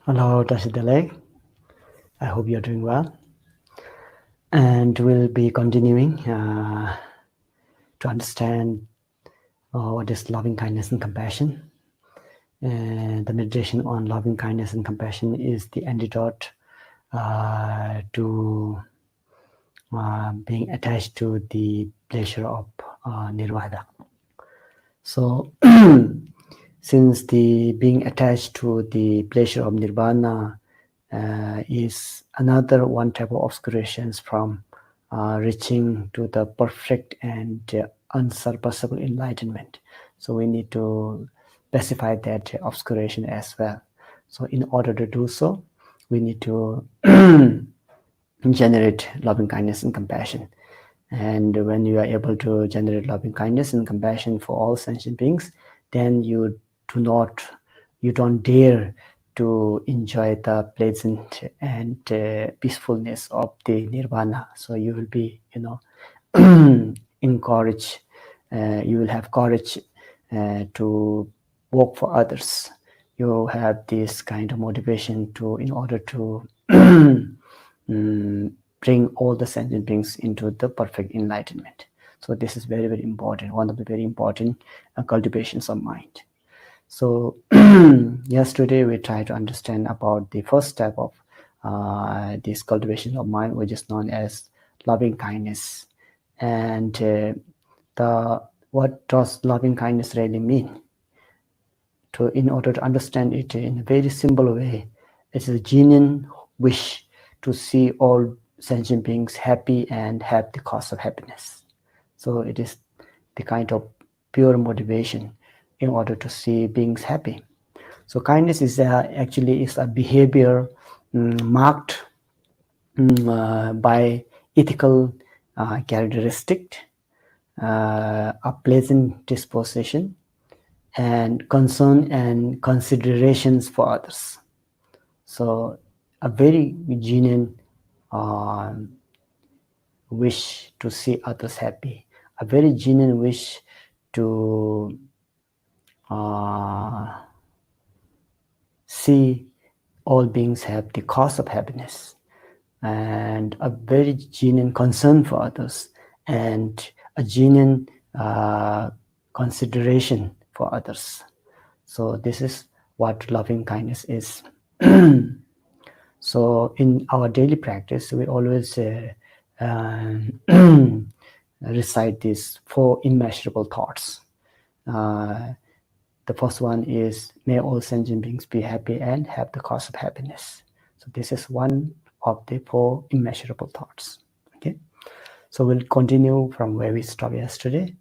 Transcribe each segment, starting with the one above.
Hello, Tashidale. I hope you're doing well. And we'll be continuing to understand what is loving kindness and compassion. And the meditation on loving kindness and compassion is the antidote to being attached to the pleasure of nirvana. So, since the being attached to the pleasure of nirvana is another one type of obscurations from reaching to the perfect and unsurpassable enlightenment. So we need to specify that obscuration as well. So in order to do so, we need to generate loving kindness and compassion. And when you are able to generate loving kindness and compassion for all sentient beings, then you don't dare to enjoy the pleasant and peacefulness of the nirvana. So you will be, encouraged. You will have courage to work for others. You have this kind of motivation to, in order to bring all the sentient beings into the perfect enlightenment. So this is very, very important. One of the very important cultivations of mind. So yesterday we tried to understand about the first step of this cultivation of mind, which is known as loving kindness. And what does loving kindness really mean? In order to understand it in a very simple way, it's a genuine wish to see all sentient beings happy and have the cause of happiness. So it is the kind of pure motivation in order to see beings happy. So kindness is actually is a behavior marked by ethical characteristic, a pleasant disposition, and concern and considerations for others. So a very genuine wish to see others happy, a very genuine wish to see all beings have the cause of happiness, and a very genuine concern for others, and a genuine consideration for others. So this is what loving kindness is. So in our daily practice, we always recite these 4 immeasurable thoughts. The first one is, may all sentient beings be happy and have the cause of happiness. So this is one of the 4 immeasurable thoughts. Okay, so we'll continue from where we stopped yesterday.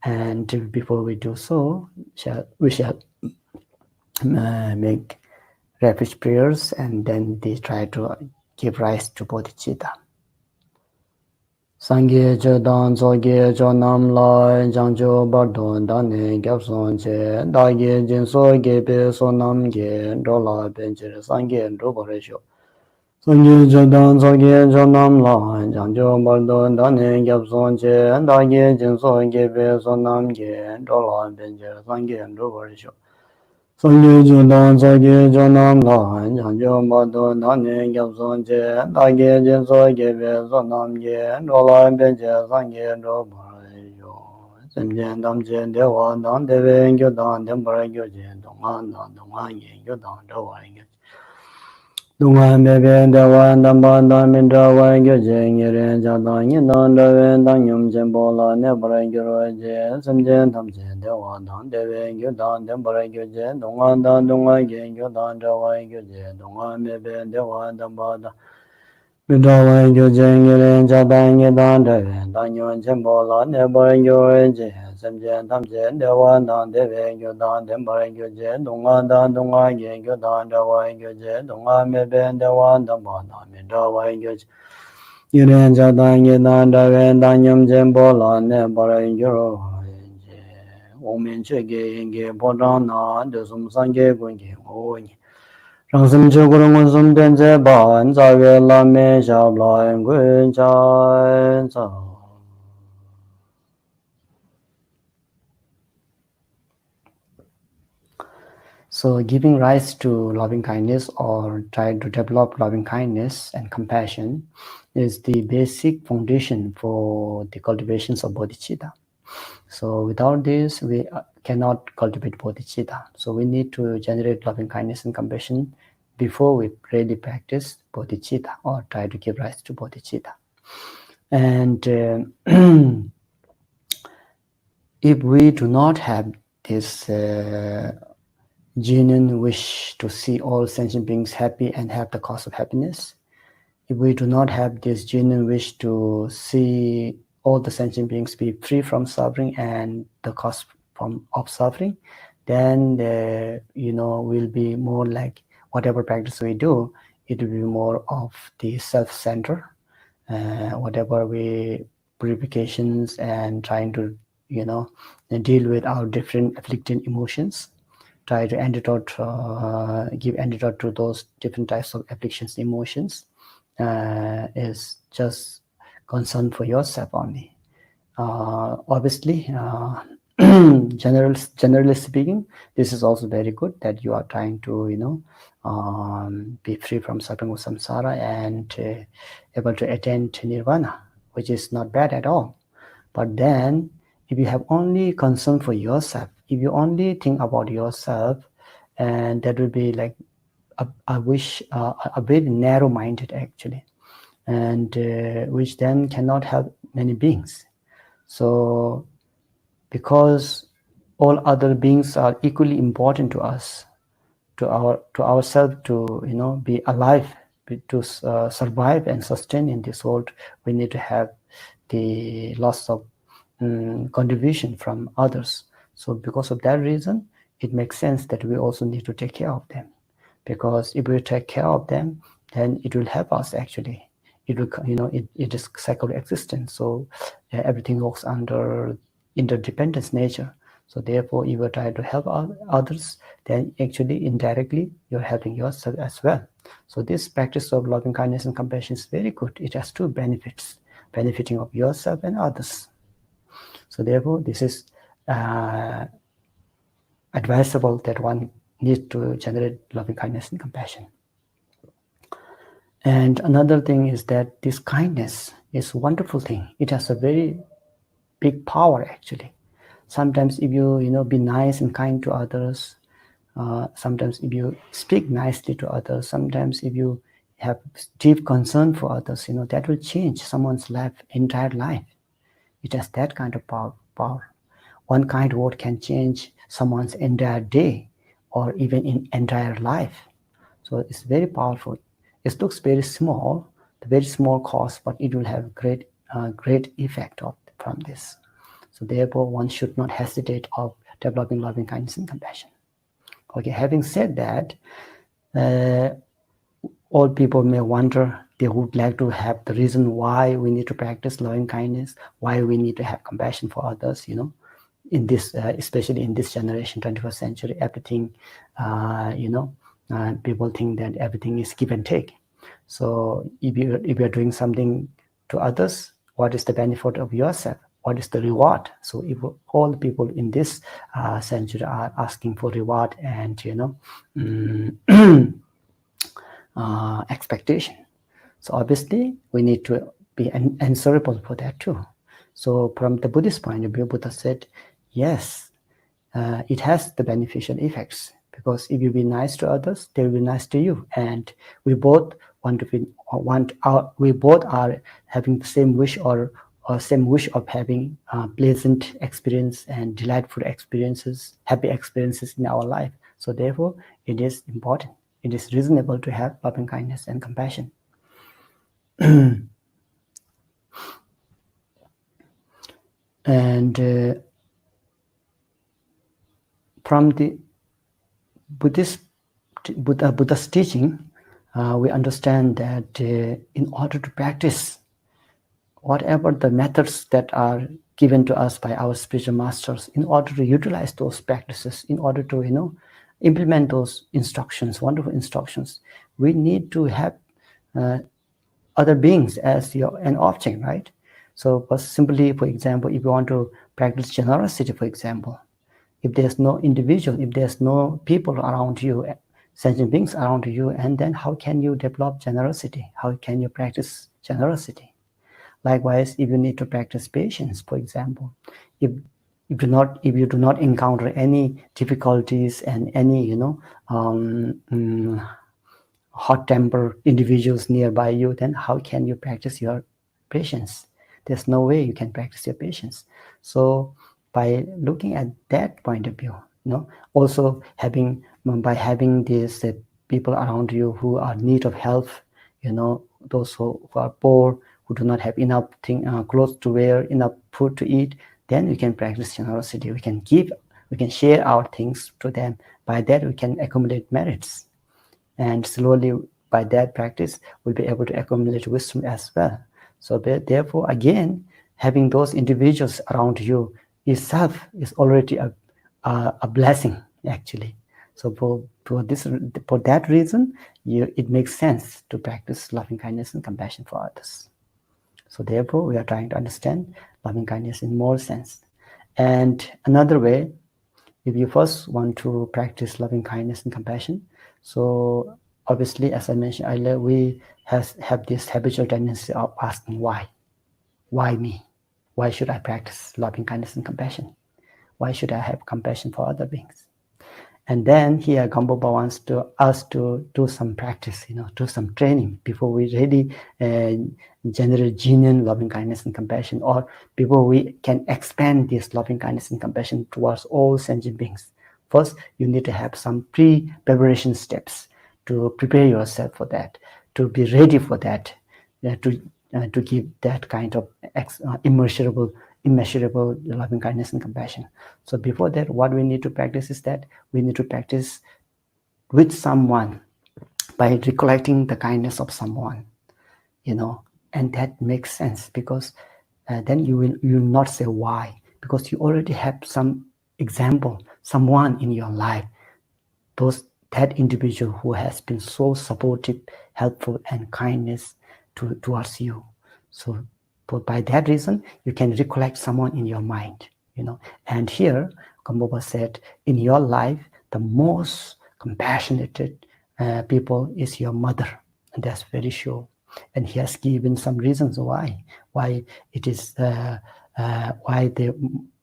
And before we do so, we shall make rapid prayers, and then they try to give rise to bodhicitta. Sangye Jodan Zoge Jonam La Jangjo Bardon Dane Gapson Che Dage Jinso Gebe Sonam Ge Dola Bencher Sangye Roboresho. Sangye Jodan Zoge Jonam La Jangjo Bardon Dane Gapson Che Dage Jinso Gebe Sonam Ge Dola Bencher Sangye Roboresho. Sangye Jodan Zoge Jonam La Jangjo Bardon Dane Gapson Che Dage Jinso Gebe Sonam Ge Dola Bencher Sangye Roboresho. Semjen Damchen Dewa Dan Deve Ngyo Dan Dembara Ngyo Jen Dongan Dan Dongan Yen Ngyo Dan Dawa Ngyo Dongan Bebe Dewa Damba Dan Min Dawa Ngyo Jen Ngeren Jadan Yin Dan Dewe Dan Nyum Jen Bola Nebara Ngyo Ro Jen Semjen Damchen Dewa Dan Deve Ngyo Dan Dembara Ngyo Jen Dongan Dan Dongan Yen Ngyo Dan Dawa Ngyo Jen Dongan Bebe Dewa Damba Dan Midawa Ngyo Jen Ngeren Jadan Yin Dan Dewe Dan Nyum Jen Bola Nebara Ngyo Ro Jen Semjen Damchen Dewa Dan Deve Ngyo Dan Dembara Ngyo Jen Dongan Dan Dongan Yen Ngyo Dan Dawa Ngyo Jen Dongan Bebe Dewa Damba Dan Midawa Ngyo Jen Ngeren Jadan Yin Dan Dewe Dan Nyum Jen Bola Nebara Ngyo Ro Jen Omen Chege Yenge Bodang Na Desum Sangye Gungi Onyi Rangsum Chugurung Unsum Benze Ban Zawe La Me Shab La Nguen Chan Zao. So giving rise to loving kindness or trying to develop loving kindness and compassion is the basic foundation for the cultivations of bodhicitta. So without this, we cannot cultivate bodhicitta. So we need to generate loving kindness and compassion before we really practice bodhicitta or try to give rise to bodhicitta. And if we do not have this genuine wish to see all sentient beings happy and have the cause of happiness, if we do not have this genuine wish to see all the sentient beings be free from suffering and the cause of suffering, then we'll be more like whatever practice we do, it will be more of the self-center. Whatever we purifications and trying to deal with our different afflicting emotions, try to antidote, give antidote to those different types of afflictions, emotions, is just concern for yourself only. Obviously, generally speaking, this is also very good that you are trying to be free from suffering of samsara and able to attain to nirvana, which is not bad at all. But then, if you have only concern for yourself, if you only think about yourself, and that will be like a wish, a very narrow-minded actually, and which then cannot help many beings. So because all other beings are equally important to us, to ourselves, to be alive, to survive and sustain in this world, we need to have the loss of contribution from others. So because of that reason, it makes sense that we also need to take care of them, because if we take care of them, then it will help us actually. It will, it is cycle existence. So everything works under interdependence nature. So therefore, if you try to help others, then actually indirectly you're helping yourself as well. So this practice of loving kindness and compassion is very good. It has two benefits, benefiting of yourself and others. So therefore, this is advisable that one needs to generate loving kindness and compassion. And another thing is that this kindness is a wonderful thing. It has a very big power actually. Sometimes if you be nice and kind to others, sometimes if you speak nicely to others, sometimes if you have deep concern for others, that will change someone's entire life. It has that kind of power. One kind word can change someone's entire day or even in entire life. So it's very powerful. It looks very small, the very small cost, but it will have great effect from this. So therefore, one should not hesitate of developing loving kindness and compassion. Okay, having said that, all people may wonder, they would like to have the reason why we need to practice loving kindness, why we need to have compassion for others, in this, especially in this generation, 21st century, everything, people think that everything is give and take. So if you're doing something to others, what is the benefit of yourself? What is the reward? So if all people in this century are asking for reward and expectation, so obviously we need to be answerable for that too. So from the Buddhist point of view, Buddha said, yes, it has the beneficial effects, because if you be nice to others, they will be nice to you, and we both we both are having the same wish or same wish of having pleasant experience and delightful experiences, happy experiences in our life. So therefore, it is important, it is reasonable to have loving kindness and compassion. And from the Buddha's teaching, we understand that in order to practice whatever the methods that are given to us by our spiritual masters, in order to utilize those practices, in order to implement those instructions, wonderful instructions, we need to have other beings as an object, right? So simply, for example, if you want to practice generosity, for example, if there's no individual, if there's no people around you, sentient beings around you, and then how can you develop generosity? How can you practice generosity? Likewise, if you need to practice patience, for example, if you do not encounter any difficulties and any hot-tempered individuals nearby you, then how can you practice your patience? There's no way you can practice your patience. So by looking at that point of view, also by having these people around you who are in need of help, those who are poor, who do not have enough clothes to wear, enough food to eat, then we can practice generosity. We can share our things to them. By that, we can accumulate merits. And slowly, by that practice, we'll be able to accumulate wisdom as well. So therefore, again, having those individuals around you itself is already a blessing, actually. So for that reason, it makes sense to practice loving kindness and compassion for others. So therefore, we are trying to understand loving kindness in more sense. And another way, if you first want to practice loving kindness and compassion, so obviously, as I mentioned earlier, we have this habitual tendency of asking why. Why me? Why should I practice loving kindness and compassion? Why should I have compassion for other beings? And then here GAMPOPA wants us to do some practice, do some training before we really generate genuine loving kindness and compassion, or before we can expand this loving kindness and compassion towards all sentient beings. First, you need to have some pre-preparation steps to prepare yourself for that, to be ready for that, to give that kind of immeasurable loving kindness and compassion. So before that, what we need to practice is that we need to practice with someone by recollecting the kindness of someone, and that makes sense, because then you will not say why, because you already have some example, someone in your life, that individual who has been so supportive, helpful, and kindness towards you. So by that reason, you can recollect someone in your mind, And here, GAMPOPA said, in your life, the most compassionate people is your mother, and that's very sure. And he has given some reasons why it is why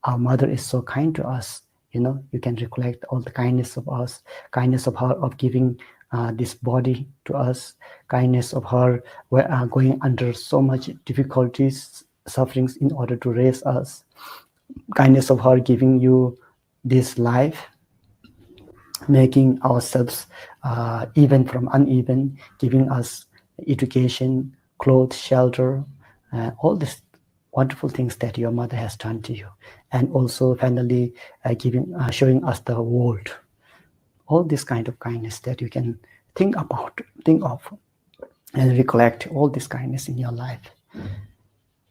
our mother is so kind to us. You can recollect all the kindness of us, kindness of her of giving this body to us, kindness of her going under so much difficulties, sufferings in order to raise us, kindness of her giving you this life, making ourselves even from uneven, giving us education, clothes, shelter, all these wonderful things that your mother has done to you, and also finally showing us the world. All this kind of kindness that you can think of, and recollect all this kindness in your life.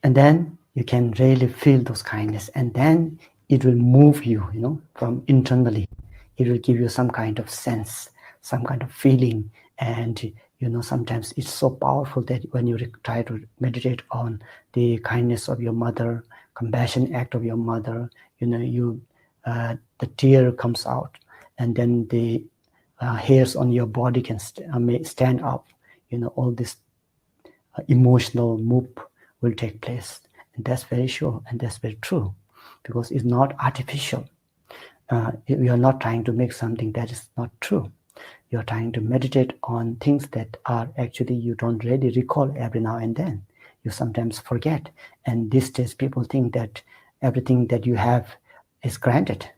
And then you can really feel those kindness, and then it will move you, from internally. It will give you some kind of sense, some kind of feeling. And, sometimes it's so powerful that when you try to meditate on the kindness of your mother, compassion act of your mother, the tear comes out, and then the hairs on your body can stand up. All this emotional move will take place. And that's very sure, and that's very true, because it's not artificial. We are not trying to make something that is not true. You're trying to meditate on things that are actually you don't really recall every now and then. You sometimes forget. And these days people think that everything that you have is granted.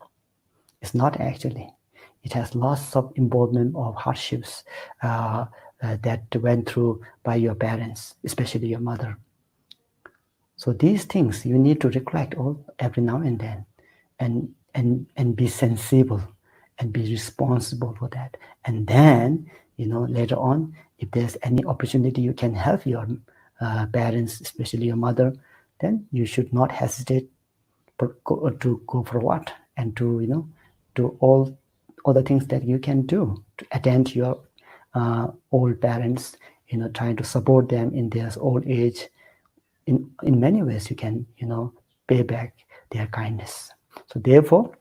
It's not actually. It has lots of involvement of hardships that went through by your parents, especially your mother. So these things you need to recollect every now and then, and be sensible and be responsible for that. And then, later on, if there's any opportunity you can help your parents, especially your mother, then you should not hesitate to go forward and to do all the things that you can do to attend to your old parents, trying to support them in their old age. In many ways you can pay back their kindness. So therefore,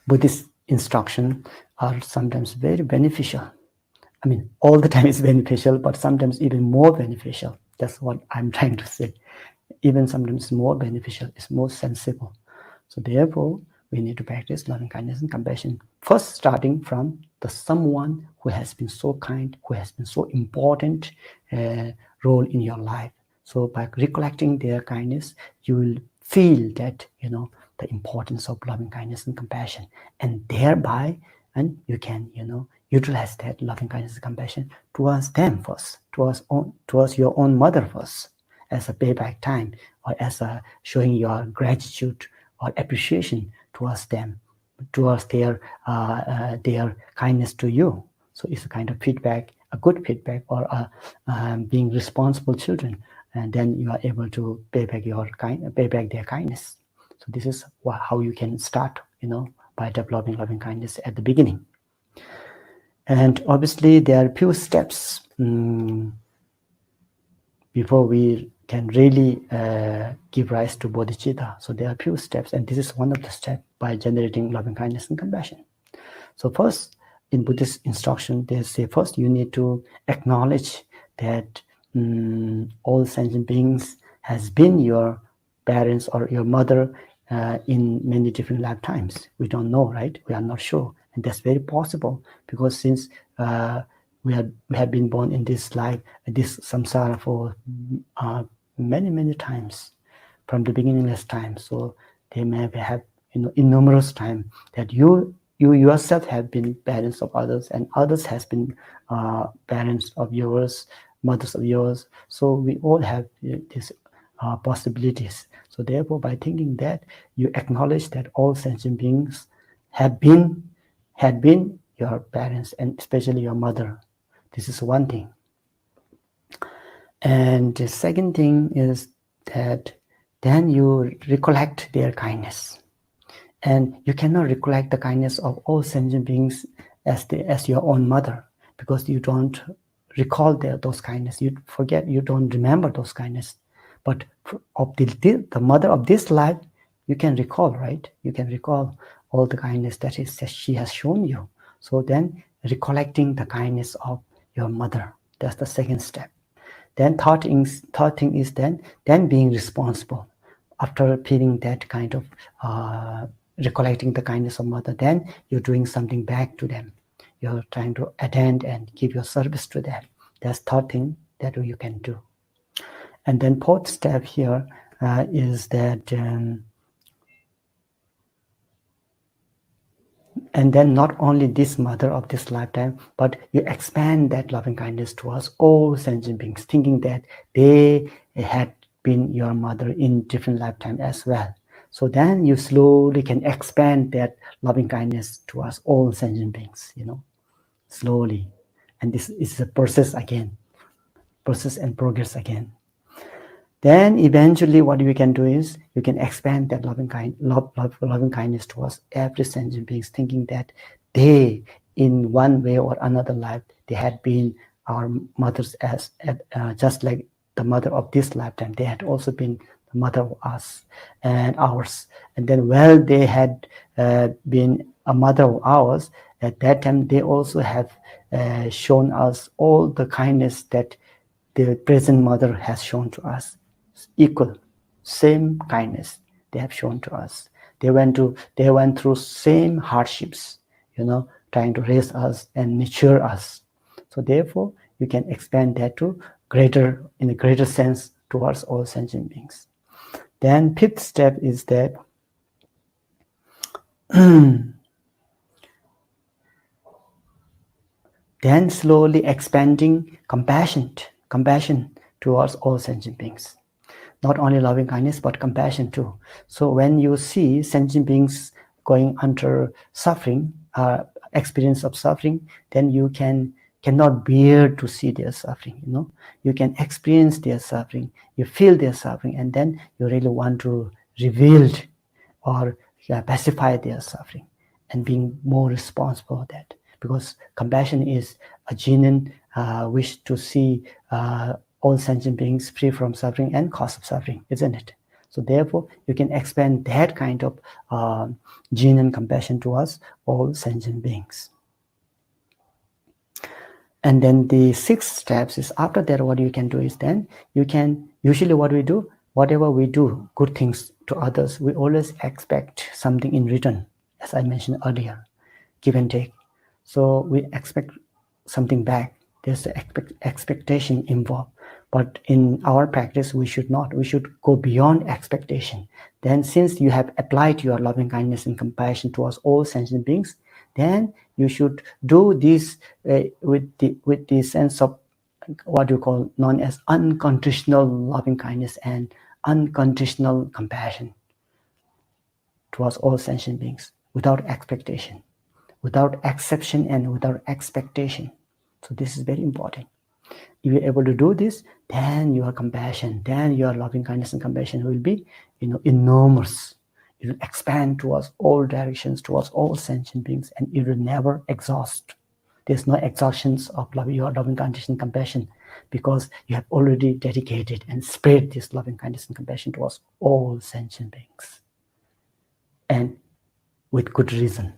Buddhist instruction are sometimes very beneficial. I mean, all the time is beneficial, but sometimes even more beneficial. That's what I'm trying to say. Even sometimes more beneficial, is more sensible. So therefore, we need to practice loving kindness and compassion. First, starting from the someone who has been so kind, who has been so important role in your life. So by recollecting their kindness, you will feel that, you know, the importance of loving kindness and compassion, and thereby, and you can, you know, utilize that loving kindness and compassion towards them first, towards your own mother first, as a payback time, or as a showing your gratitude or appreciation towards them, towards their kindness to you. So it's a kind of feedback, a good feedback, or being responsible children, and then you are able to pay back their kindness. So this is how you can start, you know, by developing loving kindness at the beginning. And obviously there are few steps before we can really give rise to bodhicitta. So there are few steps, and this is one of the steps by generating loving kindness and compassion. So first, in Buddhist instruction, they say first you need to acknowledge that all sentient beings has been your parents or your mother in many different lifetimes. We don't know, right? We are not sure, and that's very possible, because since we have been born in this life, this samsara, for many times, from the beginningless time. So they may have, you know, innumerous time that you yourself have been parents of others, and others has been parents of yours, mothers of yours. So we all have these possibilities. So therefore, by thinking that, you acknowledge that all sentient beings had been your parents, and especially your mother. This is one thing. And the second thing is that then you recollect their kindness. And you cannot recollect the kindness of all sentient beings as your own mother, because you don't recall those kindness. You forget, you don't remember those kindness. But of the mother of this life, you can recall, right? You can recall all the kindness that she has shown you. So then recollecting the kindness of your mother, that's the second step. Then third thing is then being responsible. After feeling that kind of recollecting the kindness of mother, then you're doing something back to them. You're trying to attend and give your service to them. That's third thing that you can do. And then fourth step here is that and then not only this mother of this lifetime, but you expand that loving kindness towards all sentient beings, thinking that they had been your mother in different lifetime as well. So then you slowly can expand that loving kindness towards all sentient beings, you know, slowly. And this is a process again, process and progress again. Then eventually what you can do is you can expand that loving kindness towards every sentient beings, thinking that they, in one way or another life, they had been our mothers, as just like the mother of this lifetime. They had also been the mother of us and ours. And then while they had been a mother of ours, at that time they also have shown us all the kindness that the present mother has shown to us. Equal, same kindness they have shown to us. They went through same hardships, you know, trying to raise us and mature us. So therefore, you can expand that to in a greater sense towards all sentient beings. Then fifth step is that then slowly expanding compassion towards all sentient beings. Not only loving kindness, but compassion too. So when you see sentient beings going under suffering, experience of suffering, then you cannot bear to see their suffering. You know, you can experience their suffering, you feel their suffering, and then you really want to reveal or pacify their suffering, and being more responsible for that. Because compassion is a genuine wish to see all sentient beings free from suffering and cause of suffering, isn't it? So therefore, you can expand that kind of genuine compassion towards all sentient beings. And then the sixth steps is, after that, what you can do is, then you can, usually what we do, whatever we do, good things to others, we always expect something in return, as I mentioned earlier, give and take. So we expect something back. There's the expectation involved. But in our practice, we should not. We should go beyond expectation. Then, since you have applied your loving kindness and compassion towards all sentient beings, then you should do this with the sense of what you call known as unconditional loving kindness and unconditional compassion towards all sentient beings, without expectation, without exception, and without expectation. So this is very important. If you're able to do this, then your compassion, then your loving kindness and compassion will be, enormous. It will expand towards all directions, towards all sentient beings, and it will never exhaust. There's no exhaustions of your loving kindness and compassion, because you have already dedicated and spread this loving kindness and compassion towards all sentient beings, and with good reason.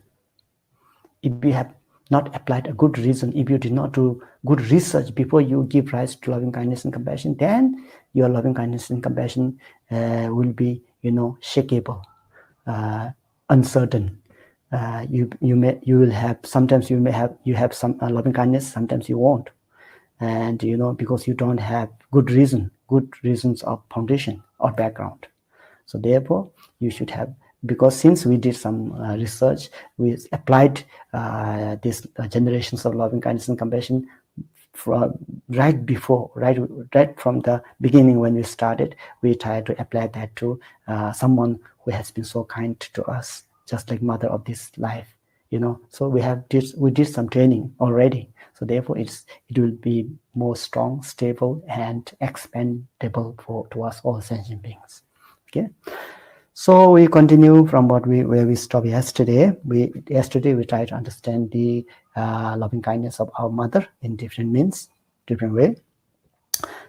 If you have not applied a good reason, if you did not do good research before you give rise to loving kindness and compassion, then your loving kindness and compassion will be, shakeable, uncertain. You will have, sometimes you have some loving kindness, sometimes you won't, and because you don't have good reasons of foundation or background. So therefore, you should have, because since we did some research, we applied these generations of loving kindness and compassion from right from the beginning. When we started, we tried to apply that to someone who has been so kind to us, just like mother of this life. So we did some training already. So therefore, it will be more strong, stable, and expandable towards all sentient beings. Okay. So we continue from where we stopped yesterday. Yesterday we tried to understand the loving kindness of our mother in different way.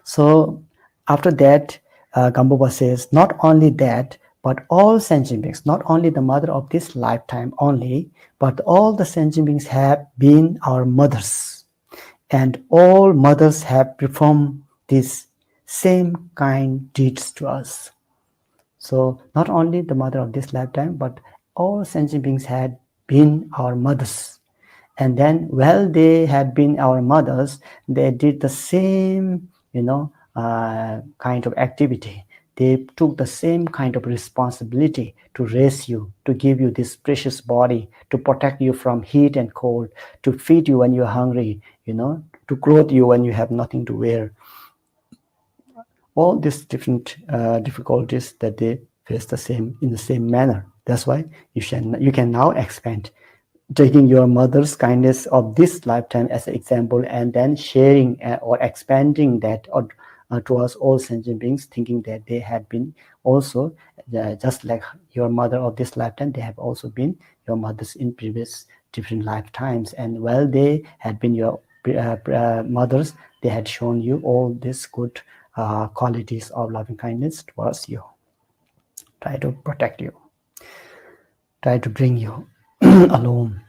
So after that, GAMPOPA says, not only that, but all sentient beings, not only the mother of this lifetime only, but all the sentient beings have been our mothers, and all mothers have performed these same kind deeds to us. So not only the mother of this lifetime, but all sentient beings had been our mothers. And then, while they had been our mothers, they did the same, kind of activity. They took the same kind of responsibility to raise you, to give you this precious body, to protect you from heat and cold, to feed you when you're hungry, to clothe you when you have nothing to wear. All these different difficulties that they face in the same manner. That's why you can now expand, taking your mother's kindness of this lifetime as an example, and then sharing or expanding that towards all sentient beings, thinking that they had been also just like your mother of this lifetime. They have also been your mothers in previous different lifetimes, and while they had been your mothers, they had shown you all these good qualities of loving kindness towards you. Try to protect you, try to bring you alone.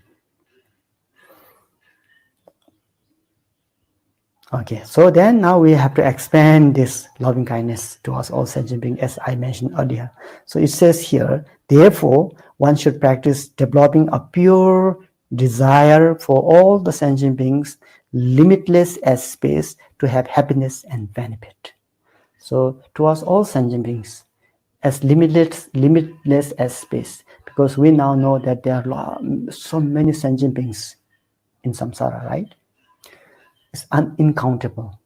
Okay, so then now we have to expand this loving kindness towards all sentient beings, as I mentioned earlier. So it says here, therefore, one should practice developing a pure desire for all the sentient beings, limitless as space, to have happiness and benefit. So towards all sentient beings, as limitless as space, because we now know that there are so many sentient beings in samsara, right? It's uncountable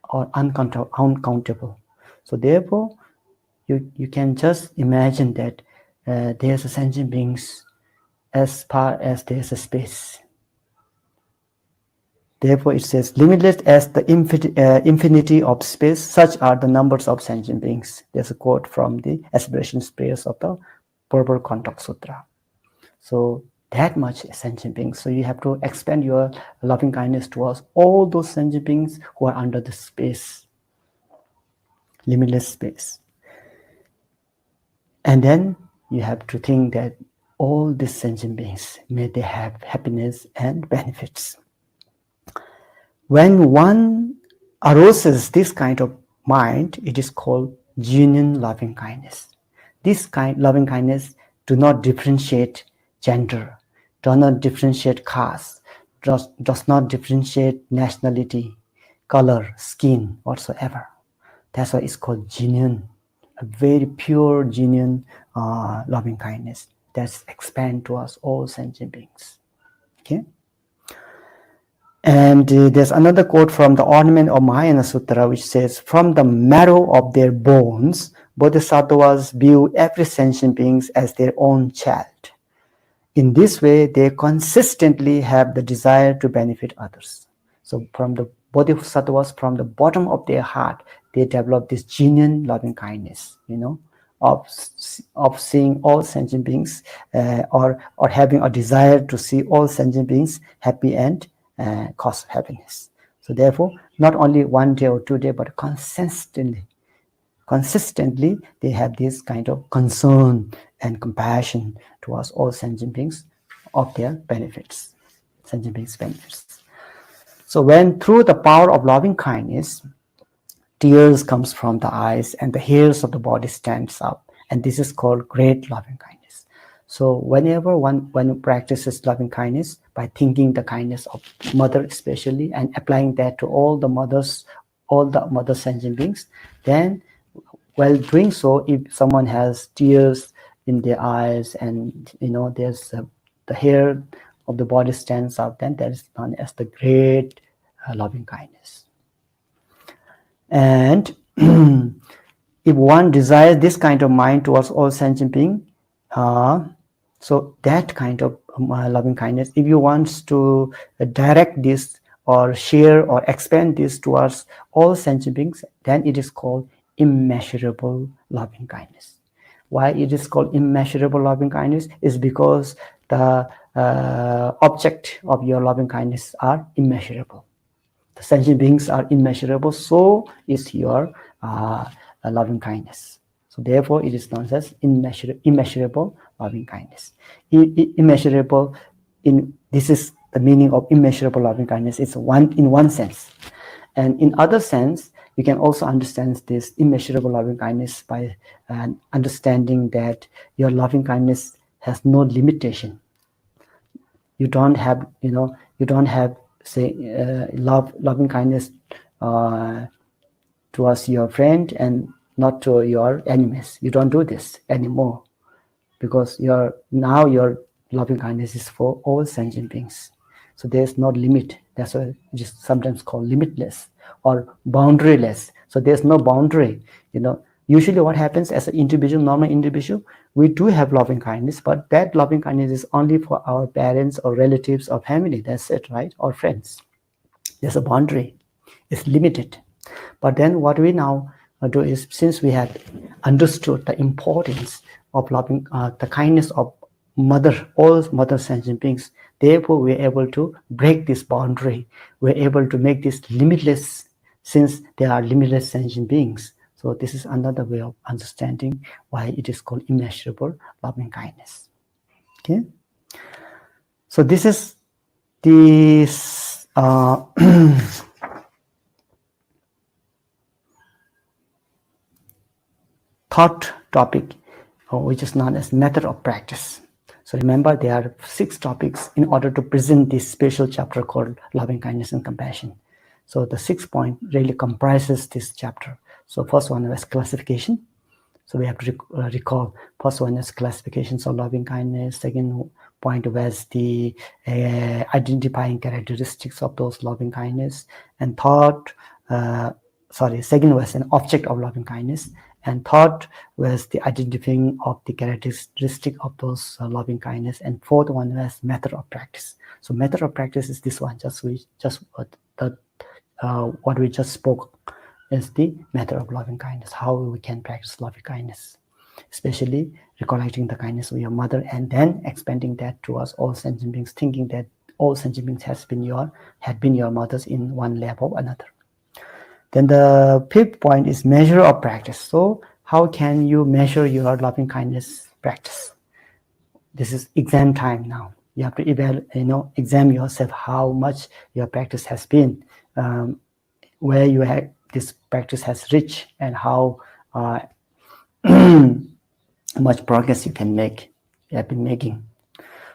or uncountable. So therefore, you can just imagine that there's a sentient beings as far as there's a space. Therefore, it says, limitless as the infinity of space, such are the numbers of sentient beings. There's a quote from the Aspiration Prayers of the Purple Contact Sutra. So that much sentient beings. So you have to expand your loving kindness towards all those sentient beings who are under the space, limitless space. And then you have to think that all these sentient beings, may they have happiness and benefits. When one arouses this kind of mind, it is called genuine loving kindness. This kind loving kindness do not differentiate gender, does not differentiate caste, does not differentiate nationality, color, skin, whatsoever. That's why it's called genuine, a very pure, genuine loving kindness that's expand to us all sentient beings. Okay. And there's another quote from the Ornament of Mahayana Sutra, which says, "From the marrow of their bones, bodhisattvas view every sentient being as their own child. In this way, they consistently have the desire to benefit others." So from the bodhisattvas, from the bottom of their heart, they develop this genuine loving kindness, of seeing all sentient beings, or having a desire to see all sentient beings happy and cause happiness. So therefore, not only 1 day or 2 days, but consistently, they have this kind of concern and compassion towards all sentient beings of their benefits, sentient beings' benefits. So when through the power of loving kindness, tears comes from the eyes and the hairs of the body stands up, and this is called great loving kindness. So whenever one practices loving kindness by thinking the kindness of mother especially, and applying that to all the mother sentient beings, then while doing so, if someone has tears in their eyes and there's the hair of the body stands up, then that is known as the great loving kindness. And if one desires this kind of mind towards all sentient beings, so that kind of loving kindness, if you want to direct this or share or expand this towards all sentient beings, then it is called immeasurable loving kindness. Why it is called immeasurable loving kindness is because the object of your loving kindness are immeasurable. The sentient beings are immeasurable, so is your loving kindness. So therefore, it is known as immeasurable loving kindness. Immeasurable, this is the meaning of immeasurable loving kindness. It's in one sense, and in other sense, you can also understand this immeasurable loving kindness by understanding that your loving kindness has no limitation. You don't have, say, loving kindness towards your friend and not to your enemies. You don't do this anymore, because your loving kindness is for all sentient beings. So there's no limit. That's why it is sometimes called limitless or boundaryless. So there's no boundary. Usually what happens as an individual, normal individual, we do have loving kindness, but that loving kindness is only for our parents or relatives or family. That's it, right? Or friends. There's a boundary. It's limited. But then what we now do is, since we have understood the importance of loving, the kindness of all mother sentient beings, therefore we're able to break this boundary. We're able to make this limitless, since there are limitless sentient beings. So this is another way of understanding why it is called immeasurable loving kindness. Okay. So this is the third topic, which is known as method of practice. So remember, there are 6 topics in order to present this special chapter called loving kindness and compassion. So the 6th point really comprises this chapter. So first one was classification. So we have to recall, first one is classifications of loving kindness. Second point was the identifying characteristics of those loving kindness. And second was an object of loving kindness. And third was the identifying of the characteristic of those loving kindness. And fourth one was method of practice. So method of practice is this one, what we just spoke is the method of loving kindness, how we can practice loving kindness, especially recollecting the kindness of your mother and then expanding that towards all sentient beings, thinking that all sentient beings had been your mothers in one level or another. Then the 5th point is measure of practice. So how can you measure your loving kindness practice? This is exam time now. You have to examine yourself how much your practice has been, where you have this practice has reached, and how much progress you have been making.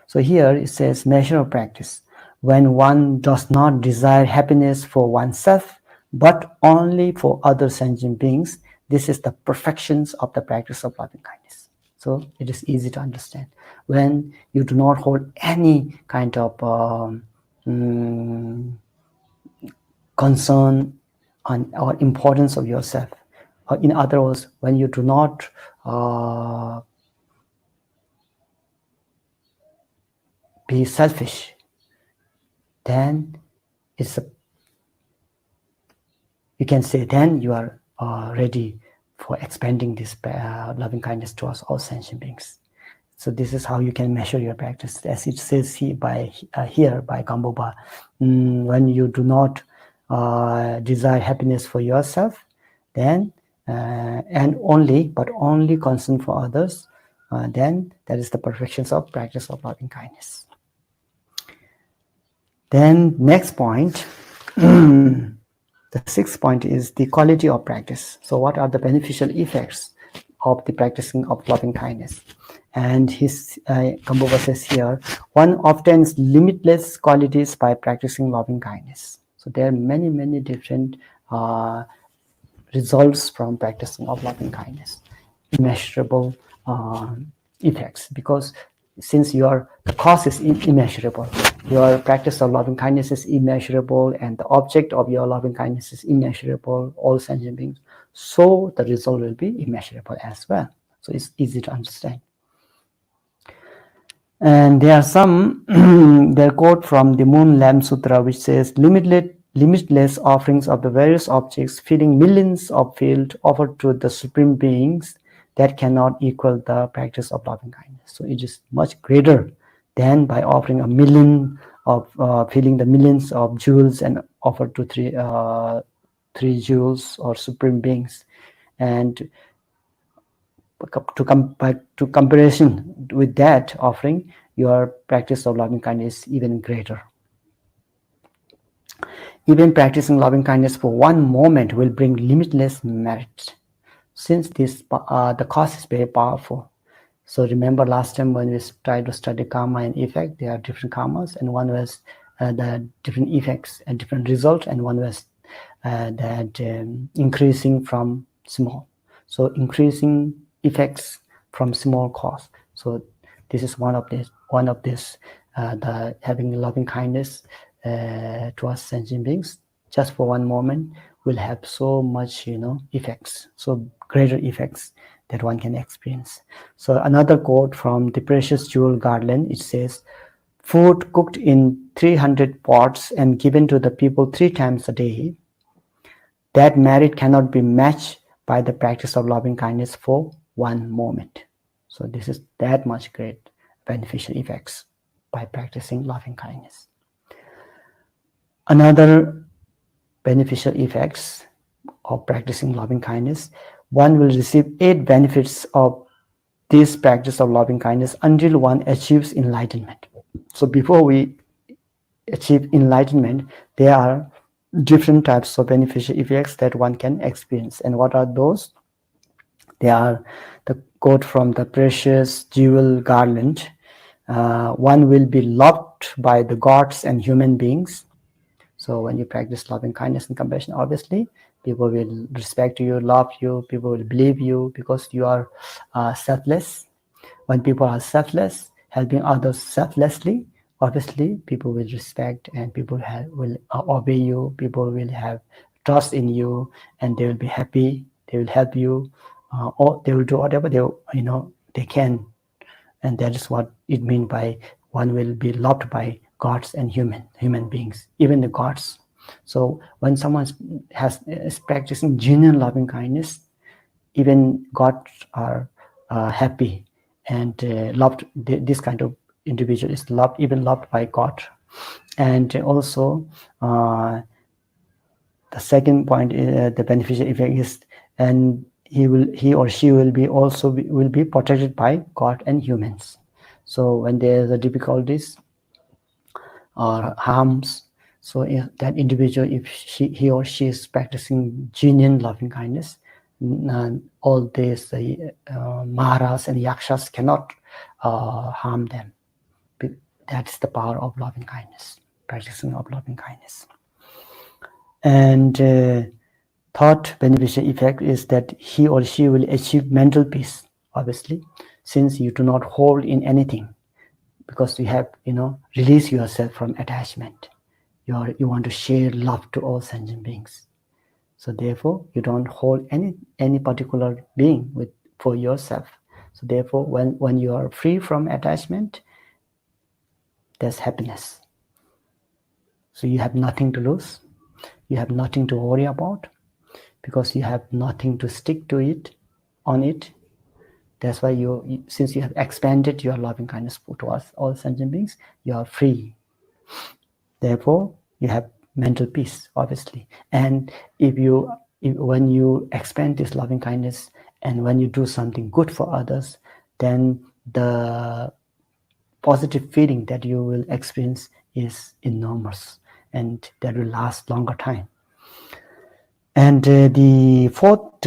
So here it says measure of practice. When one does not desire happiness for oneself, but only for other sentient beings, this is the perfections of the practice of loving kindness. So it is easy to understand. When you do not hold any kind of concern on or importance of yourself, or in other words, when you do not be selfish, then you can say then you are ready for expanding this loving kindness towards all sentient beings. So this is how you can measure your practice, as it says here by GAMPOPA. When you do not desire happiness for yourself, then and only concern for others, then that is the perfections of practice of loving kindness. Then next point, the sixth point is the quality of practice. So what are the beneficial effects of the practicing of loving kindness? And his GAMPOPA says here, one obtains limitless qualities by practicing loving kindness. So there are many different results from practicing of loving kindness, immeasurable effects, because since the cause is immeasurable, your practice of loving kindness is immeasurable, and the object of your loving kindness is immeasurable, all sentient beings, so the result will be immeasurable as well. So it's easy to understand. And there are some their quote from the Moon Lamp Sutra, which says, limitless offerings of the various objects filling millions of fields offered to the supreme beings that cannot equal the practice of loving kindness. So it is much greater than by offering a million of filling the millions of jewels and offered to three jewels or supreme beings. And to comparison with that offering, your practice of loving kindness is even greater. Even practicing loving kindness for one moment will bring limitless merit, since the cause is very powerful. So remember last time when we tried to study karma and effect, there are different karmas, and one was the different effects and different results, and one was that increasing from small. So increasing effects from small cause. So this is one of this the having loving kindness towards sentient beings just for one moment will have so much effects, so greater effects that one can experience. So another quote from the Precious Jewel Garland, it says, food cooked in 300 pots and given to the people 3 times a day, that merit cannot be matched by the practice of loving kindness for one moment. So this is that much great beneficial effects by practicing loving kindness. Another beneficial effects of practicing loving kindness, one will receive 8 benefits of this practice of loving kindness until one achieves enlightenment. So before we achieve enlightenment, there are different types of beneficial effects that one can experience. And what are those? They are the quote from the Precious Jewel Garland. One will be loved by the gods and human beings. So when you practice loving kindness and compassion, obviously people will respect you, love you, people will believe you because you are selfless. When people are selfless, helping others selflessly, obviously people will respect and people will obey you, people will have trust in you, and they will be happy, they will help you, or they will do whatever they can. And that is what it means by one will be loved by gods and human beings, even the gods. So when someone is practicing genuine loving kindness, even gods are happy and loved. This kind of individual is even loved by God. And also the second point, the beneficial effect is, and he or she will be also will be protected by God and humans. So when there is a difficulties or harms, so if that individual, if he or she is practicing genuine loving kindness, all these maharas and yakshas cannot harm them. That's the power of loving kindness, practicing of loving kindness. And third beneficial effect is that he or she will achieve mental peace, obviously, since you do not hold in anything, because you have, release yourself from attachment. You want to share love to all sentient beings. So therefore, you don't hold any particular being for yourself. So therefore, when you are free from attachment, there's happiness. So you have nothing to lose. You have nothing to worry about, because you have nothing to stick to it, on it. That's why since you have expanded your loving kindness towards all sentient beings, you are free. Therefore, you have mental peace, obviously. And when you expand this loving kindness and when you do something good for others, then the positive feeling that you will experience is enormous, and that will last longer time. And the fourth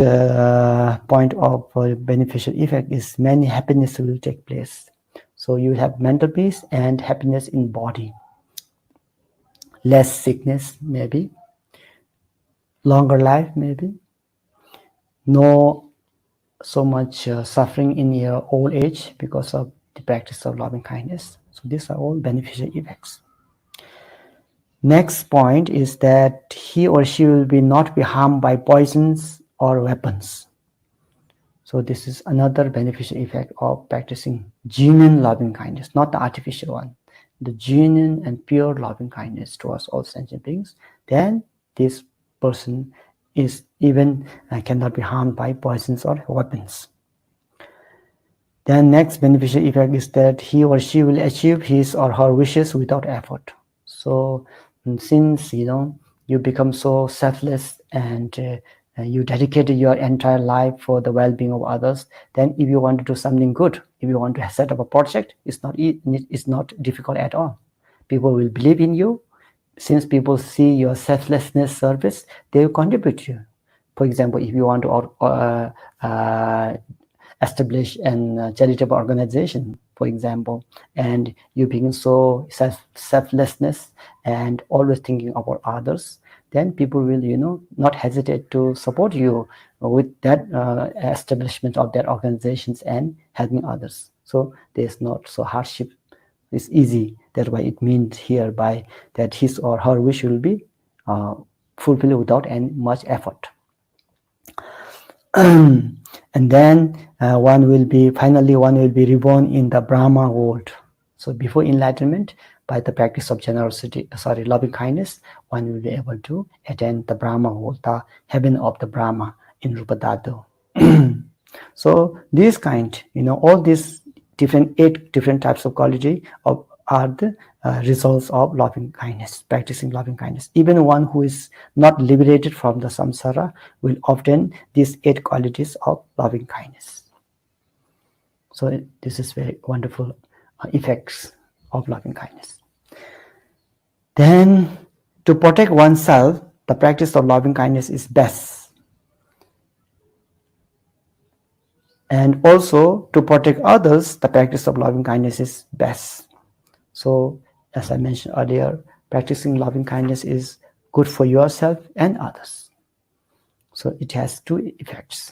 point of beneficial effect is many happiness will take place. So you will have mental peace and happiness in body, less sickness maybe, longer life maybe, no so much suffering in your old age because of the practice of loving kindness. So these are all beneficial effects. Next point is that he or she will not be harmed by poisons or weapons. So this is another beneficial effect of practicing genuine loving kindness, not the artificial one, the genuine and pure loving kindness towards all sentient beings. Then this person is even cannot be harmed by poisons or weapons. Then next beneficial effect is that he or she will achieve his or her wishes without effort. So since you become so selfless and you dedicated your entire life for the well-being of others, then if you want to do something good, if you want to set up a project, it's not difficult at all. People will believe in you. Since people see your selflessness service, they will contribute to you. For example, if you want to establish a charitable organization, for example, and you being so selflessness and always thinking about others, then people will not hesitate to support you with that establishment of their organizations and helping others. So there's not so hardship, it's easy. That's why it means hereby that his or her wish will be fulfilled without any much effort. And then one will be reborn in the Brahma world. So before enlightenment, by the practice of loving kindness, one will be able to attain the Brahma world, the heaven of the Brahma in Rupa Dhatu. So this kind, all these 8 different types of quality are the results of loving kindness, practicing loving kindness. Even one who is not liberated from the samsara will obtain these 8 qualities of loving kindness. So this is very wonderful effects of loving kindness. Then to protect oneself, the practice of loving kindness is best. And also to protect others, the practice of loving kindness is best. So as I mentioned earlier, practicing loving kindness is good for yourself and others. So it has 2 effects,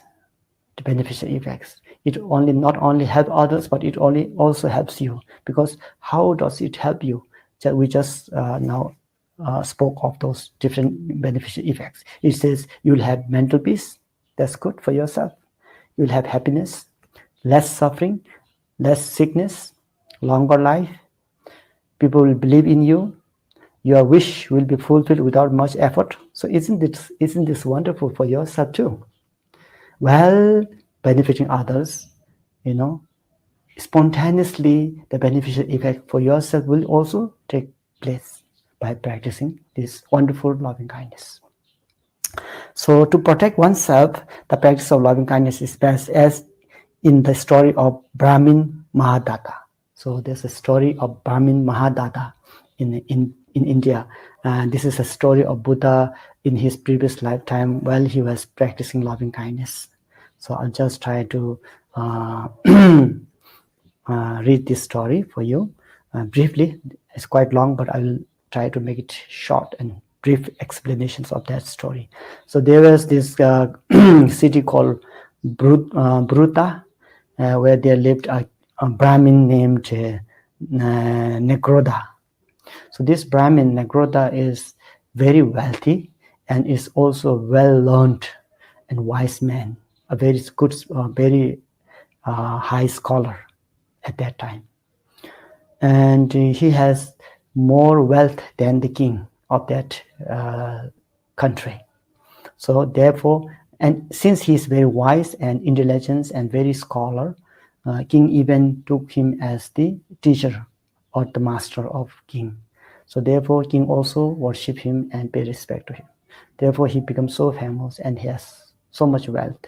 the beneficial effects. It not only helps others, but it also helps you. Because how does it help you? We just now spoke of those different beneficial effects. It says you'll have mental peace. That's good for yourself. You'll have happiness, less suffering, less sickness, longer life. People will believe in you. Your wish will be fulfilled without much effort. So isn't this wonderful for yourself too? Well, benefiting others, spontaneously the beneficial effect for yourself will also take place by practicing this wonderful loving kindness. So to protect oneself, the practice of loving kindness is best as in the story of Brahmin Mahadatta. So there's a story of Brahmin Mahadatta in India. And this is a story of Buddha in his previous lifetime while he was practicing loving kindness. So I'll just try to read this story for you briefly. It's quite long, but I will try to make it short and brief explanations of that story. So there was this city called Bruta, where there lived a Brahmin named Nekroda. So this Brahmin Nekroda is very wealthy and is also well learned and wise man, a very good, very high scholar at that time. And he has more wealth than the king of that country. So therefore, and since he is very wise and intelligent and very scholar, king even took him as the teacher or the master of king. So therefore, king also worship him and pay respect to him. Therefore, he becomes so famous and he has so much wealth.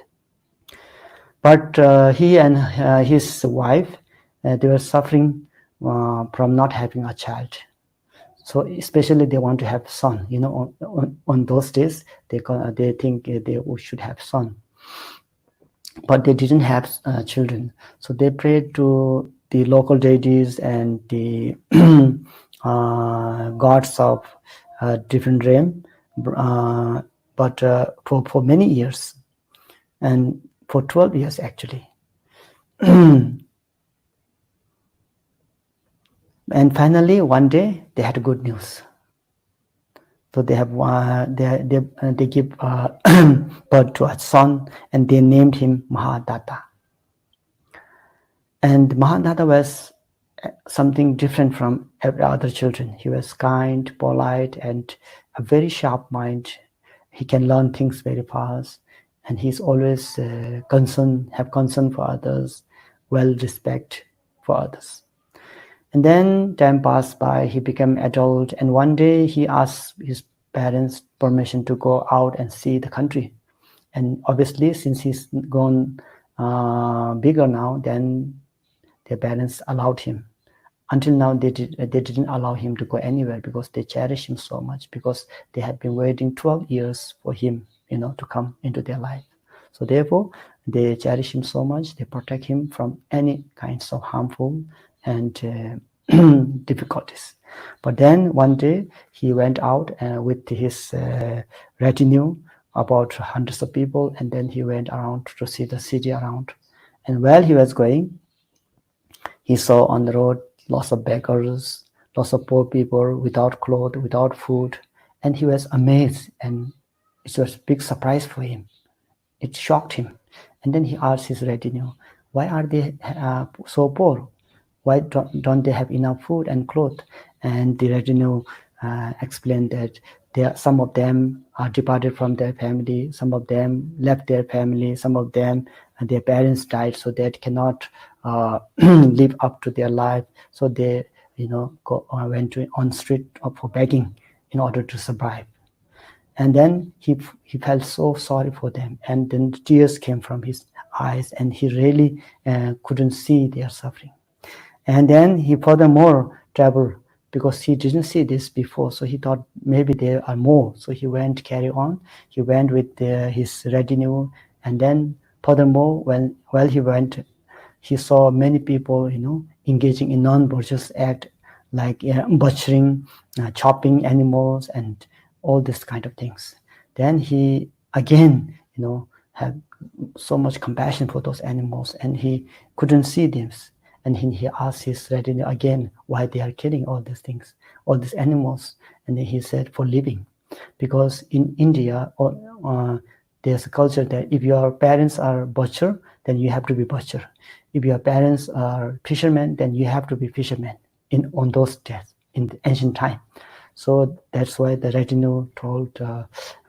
But he and his wife, they were suffering from not having a child. So especially they want to have son. You know, on those days they think they should have son, but they didn't have children. So they prayed to the local deities and the gods of different realm, but for many years, and for 12 years actually. And finally, one day they had good news. So they have they give birth to a son, and they named him Mahadatta. And Mahadatta was something different from every other children. He was kind, polite, and a very sharp mind. He can learn things very fast, and he's always have concern for others, well respect for others. And then time passed by, he became adult, and one day he asked his parents permission to go out and see the country. And obviously, since he's gone bigger now, then their parents allowed him. Until now, they didn't allow him to go anywhere because they cherish him so much, because they had been waiting 12 years for him, to come into their life. So therefore, they cherish him so much, they protect him from any kinds of harmful and difficulties. But then one day he went out with his retinue, about hundreds of people, and then he went around to see the city around. And while he was going, he saw on the road lots of beggars, lots of poor people without clothes, without food, and he was amazed, and it was a big surprise for him. It shocked him. And then he asked his retinue, why are they so poor? Why don't they have enough food and clothes? And the retinue explained that some of them are departed from their family, some of them left their family, some of them their parents died, so they cannot live up to their life. So they, went on street for begging in order to survive. And then he felt so sorry for them, and then tears came from his eyes, and he really couldn't see their suffering. And then he furthermore traveled, because he didn't see this before, so he thought maybe there are more. So he went, carry on. He went with his retinue, and then furthermore, while he went, he saw many people, engaging in non-virtuous act, like butchering, chopping animals, and all this kind of things. Then he again, had so much compassion for those animals, and he couldn't see this. And he asked his retinue again why they are killing all these things, all these animals. And then he said, for living. Because in India, there's a culture that if your parents are butcher, then you have to be butcher. If your parents are fishermen, then you have to be fishermen on those days, in the ancient time. So that's why the retinue told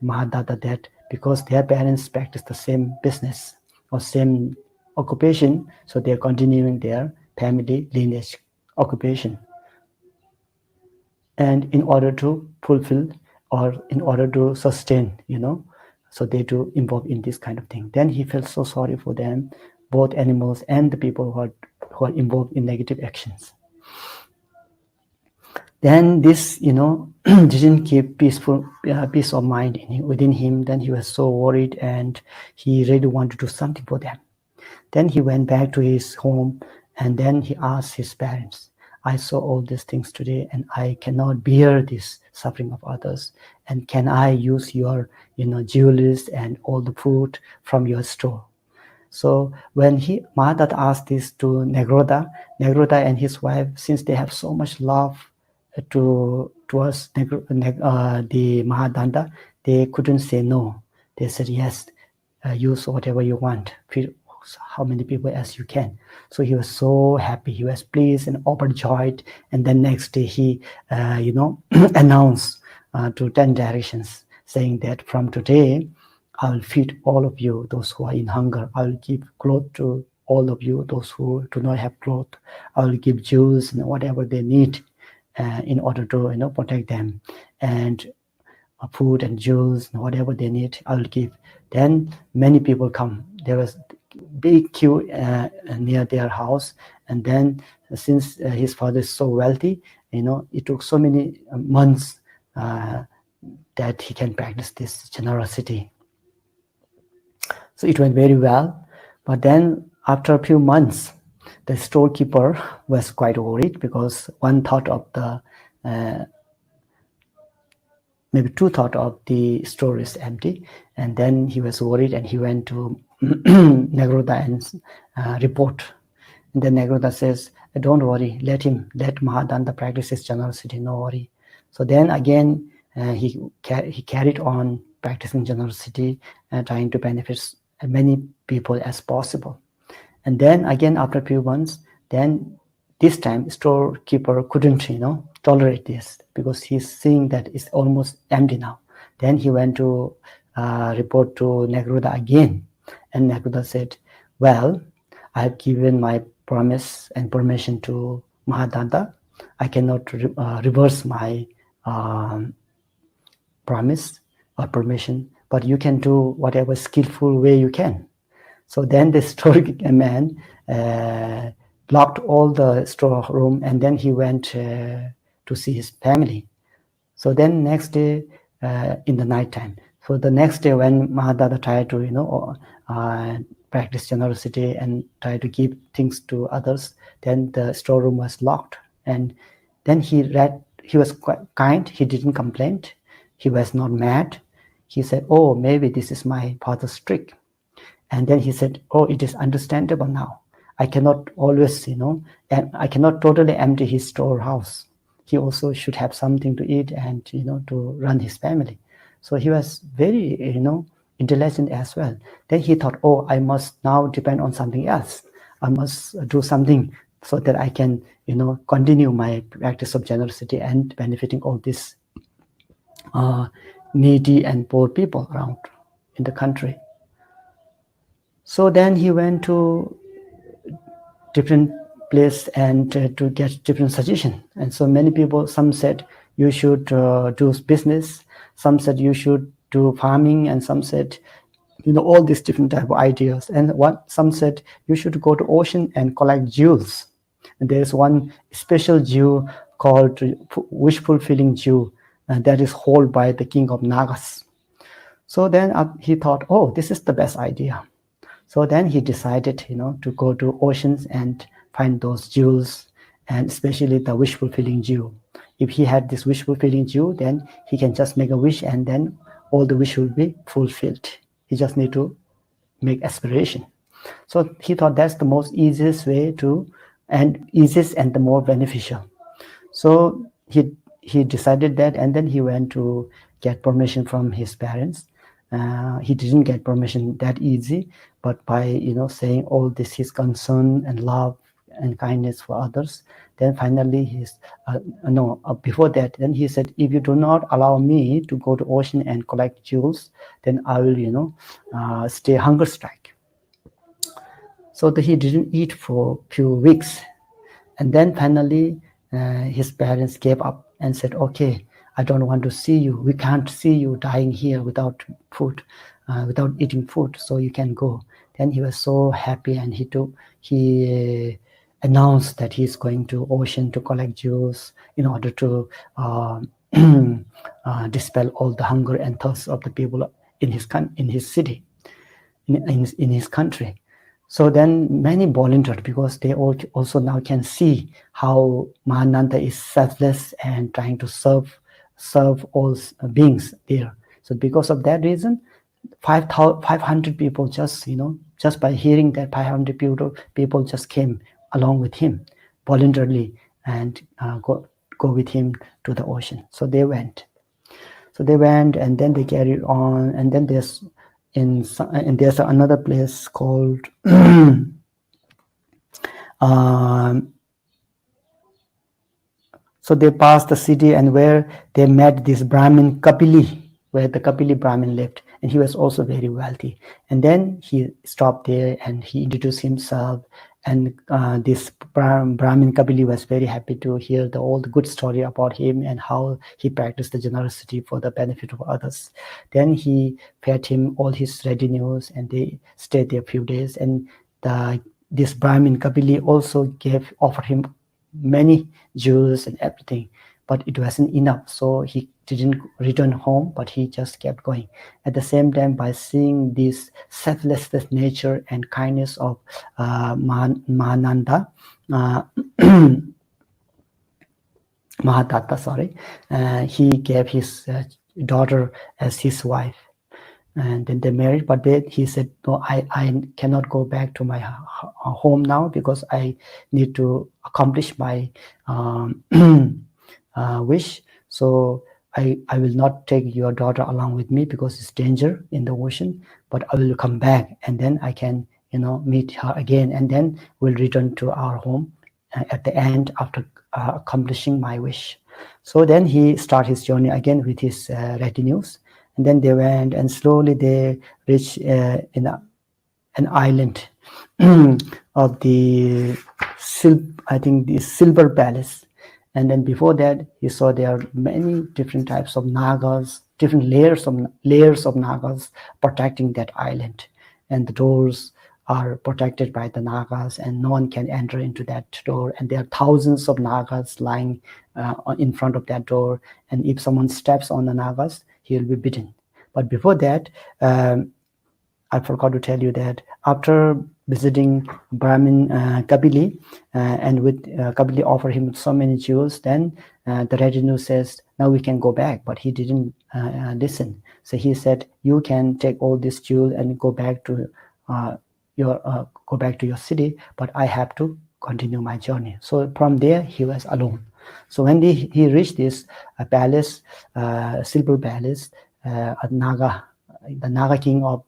Mahadatta that because their parents practice the same business or same occupation, so they're continuing their family lineage occupation. And in order to fulfill, or in order to sustain, So they do involve in this kind of thing. Then he felt so sorry for them, both animals and the people who are involved in negative actions. Then this, didn't keep peace of mind within him. Then he was so worried, and he really wanted to do something for them. Then he went back to his home, and then he asked his parents, I saw all these things today, and I cannot bear this suffering of others. And can I use your, jewelries and all the food from your store? So when Mahadatta asked this to Negroda and his wife, since they have so much love towards the Mahadanda, they couldn't say no. They said yes, use whatever you want, feed how many people as you can. So he was so happy, he was pleased and overjoyed. And then next day he, announced to 10 directions, saying that from today, I will feed all of you, those who are in hunger. I will give clothes to all of you, those who do not have clothes. I will give jewels and whatever they need in order to, protect them. And food and jewels and whatever they need, I will give. Then many people come. There was big queue near their house. And then since his father is so wealthy, it took so many months that he can practice this generosity. So it went very well. But then after a few months, the storekeeper was quite worried, because one thought of the maybe two thought of the store is empty. And then he was worried, and he went to Negroda and report. And then Negroda says, don't worry, let Mahadanda practice his generosity, no worry. So then again, he carried on practicing generosity and trying to benefit as many people as possible. And then again, after a few months, then this time storekeeper couldn't, tolerate this, because he's seeing that it's almost empty now. Then he went to report to Negroda again. And Negroda said, well, I have given my promise and permission to Mahadanda. I cannot reverse my promise or permission, but you can do whatever skillful way you can. So then the storeman locked all the storeroom, and then he went to see his family. So then next day in the night time. So the next day when Mahadada tried to, practice generosity and try to give things to others, then the storeroom was locked. And then he was quite kind. He didn't complain. He was not mad. He said, oh, maybe this is my father's trick. And then he said, oh, it is understandable now. I cannot always, and I cannot totally empty his storehouse. He also should have something to eat and, to run his family. So he was very, intelligent as well. Then he thought, oh, I must now depend on something else. I must do something so that I can, continue my practice of generosity and benefiting all these needy and poor people around in the country. So then he went to different place and to get different suggestion. And so many people, some said you should do business, some said you should do farming, and some said, all these different type of ideas. And some said you should go to ocean and collect jewels. And there's one special jewel called wish fulfilling jewel that is held by the king of Nagas. So then he thought, oh, this is the best idea. So then he decided, to go to oceans and find those jewels, and especially the wish fulfilling jewel. If he had this wish fulfilling jewel, then he can just make a wish, and then all the wish will be fulfilled. He just need to make aspiration. So he thought that's the most easiest way easiest and the more beneficial. So he decided that, and then he went to get permission from his parents. He didn't get permission that easy, but by saying all this, his concern and love and kindness for others, then finally before that, then he said, if you do not allow me to go to ocean and collect jewels, then I will stay hunger strike. So he didn't eat for a few weeks, and then finally his parents gave up and said, okay, I don't want to see you. We can't see you dying here without food. without eating food, so you can go. Then he was so happy, and he announced that he's going to ocean to collect jewels in order to dispel all the hunger and thirst of the people in his city, in his country. So then many volunteered, because they all also now can see how Mahananda is selfless and trying to serve all beings there. So because of that reason, 500 people, just by hearing that, 500 people just came along with him voluntarily, and go with him to the ocean. So they went. And then they carried on, and then there's another place called so they passed the city, and where they met this Brahmin Kapili, where the Kapili Brahmin lived, and he was also very wealthy. And then he stopped there and he introduced himself, and this Brahmin Kapili was very happy to hear all the good story about him and how he practiced the generosity for the benefit of others. Then he fed him all his retinues, and they stayed there a few days. And this Brahmin Kapili also offered him many jewels and everything, but it wasn't enough, so he didn't return home, but he just kept going. At the same time, by seeing this selfless nature and kindness of Mahananda, Mahadatta, sorry, he gave his daughter as his wife, and then they married. But then he said, no, I cannot go back to my home now, because I need to accomplish my wish. So I will not take your daughter along with me, because it's danger in the ocean, but I will come back, and then I can meet her again, and then we'll return to our home at the end, after accomplishing my wish. So then he started his journey again with his retinues. And then they went, and slowly they reached in an island of the Silver Palace. And then before that, he saw there are many different types of nagas, different layers of nagas protecting that island, and the doors are protected by the nagas, and no one can enter into that door. And there are thousands of nagas lying in front of that door, and if someone steps on the nagas, he will be bitten. But before that, I forgot to tell you that after visiting Brahmin Kabili, and with Kabili offer him so many jewels, then the retinue says, now we can go back. But he didn't listen. So he said, you can take all this jewel and go back to your city, but I have to continue my journey. So from there, he was alone. So when he reached this palace, Silver Palace, the Naga king of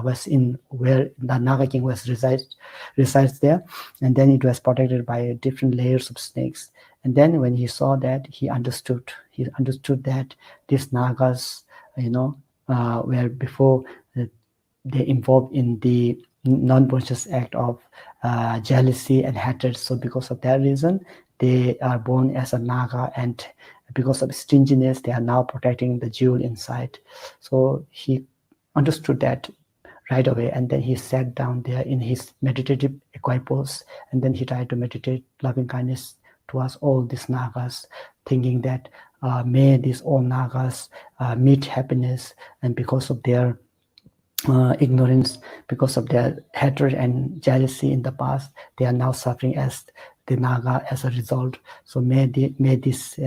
was in where the Naga king was resides there, and then it was protected by different layers of snakes. And then when he saw that, he understood that these Nagas, were before they involved in the non-conscious act of jealousy and hatred. So because of that reason, they are born as a Naga, and because of stinginess, they are now protecting the jewel inside. So he understood that right away, and then he sat down there in his meditative equipoise, and then he tried to meditate loving kindness towards all these Nagas, thinking that may these all Nagas meet happiness, and because of their ignorance, because of their hatred and jealousy in the past, they are now suffering as the Naga as a result. So may this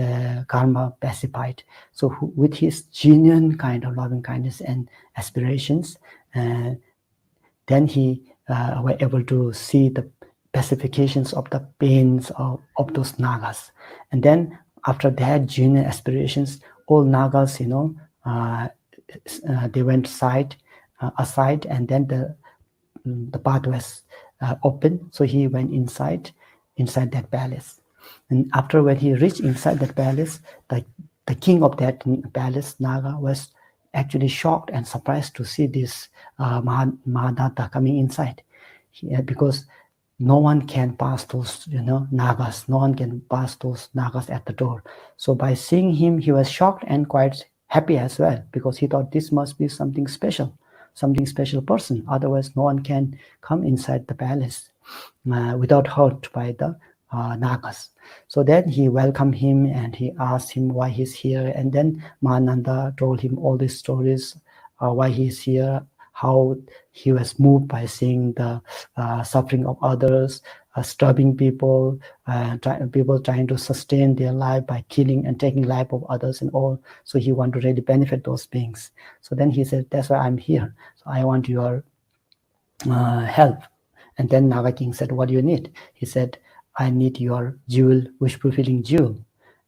karma pacified. So with his genuine kind of loving kindness and aspirations, then he were able to see the pacifications of the pains of those Nagas. And then after that genuine aspirations, all Nagas, they went aside, and then the path was open. So he went inside that palace. And after when he reached inside that palace, the king of that palace, Naga, was actually shocked and surprised to see this Mahadatta coming inside, because no one can pass those Nagas. No one can pass those Nagas at the door. So by seeing him, he was shocked and quite happy as well, because he thought this must be something special person. Otherwise, no one can come inside the palace without hurt by the Nagas. So then he welcomed him and he asked him why he's here. And then Mahananda told him all these stories, why he's here, how he was moved by seeing the suffering of others, starving people, people trying to sustain their life by killing and taking life of others and all. So he wanted to really benefit those beings. So then he said, that's why I'm here. So I want your help. And then Naga King said, what do you need? He said, I need your jewel, wish-fulfilling jewel.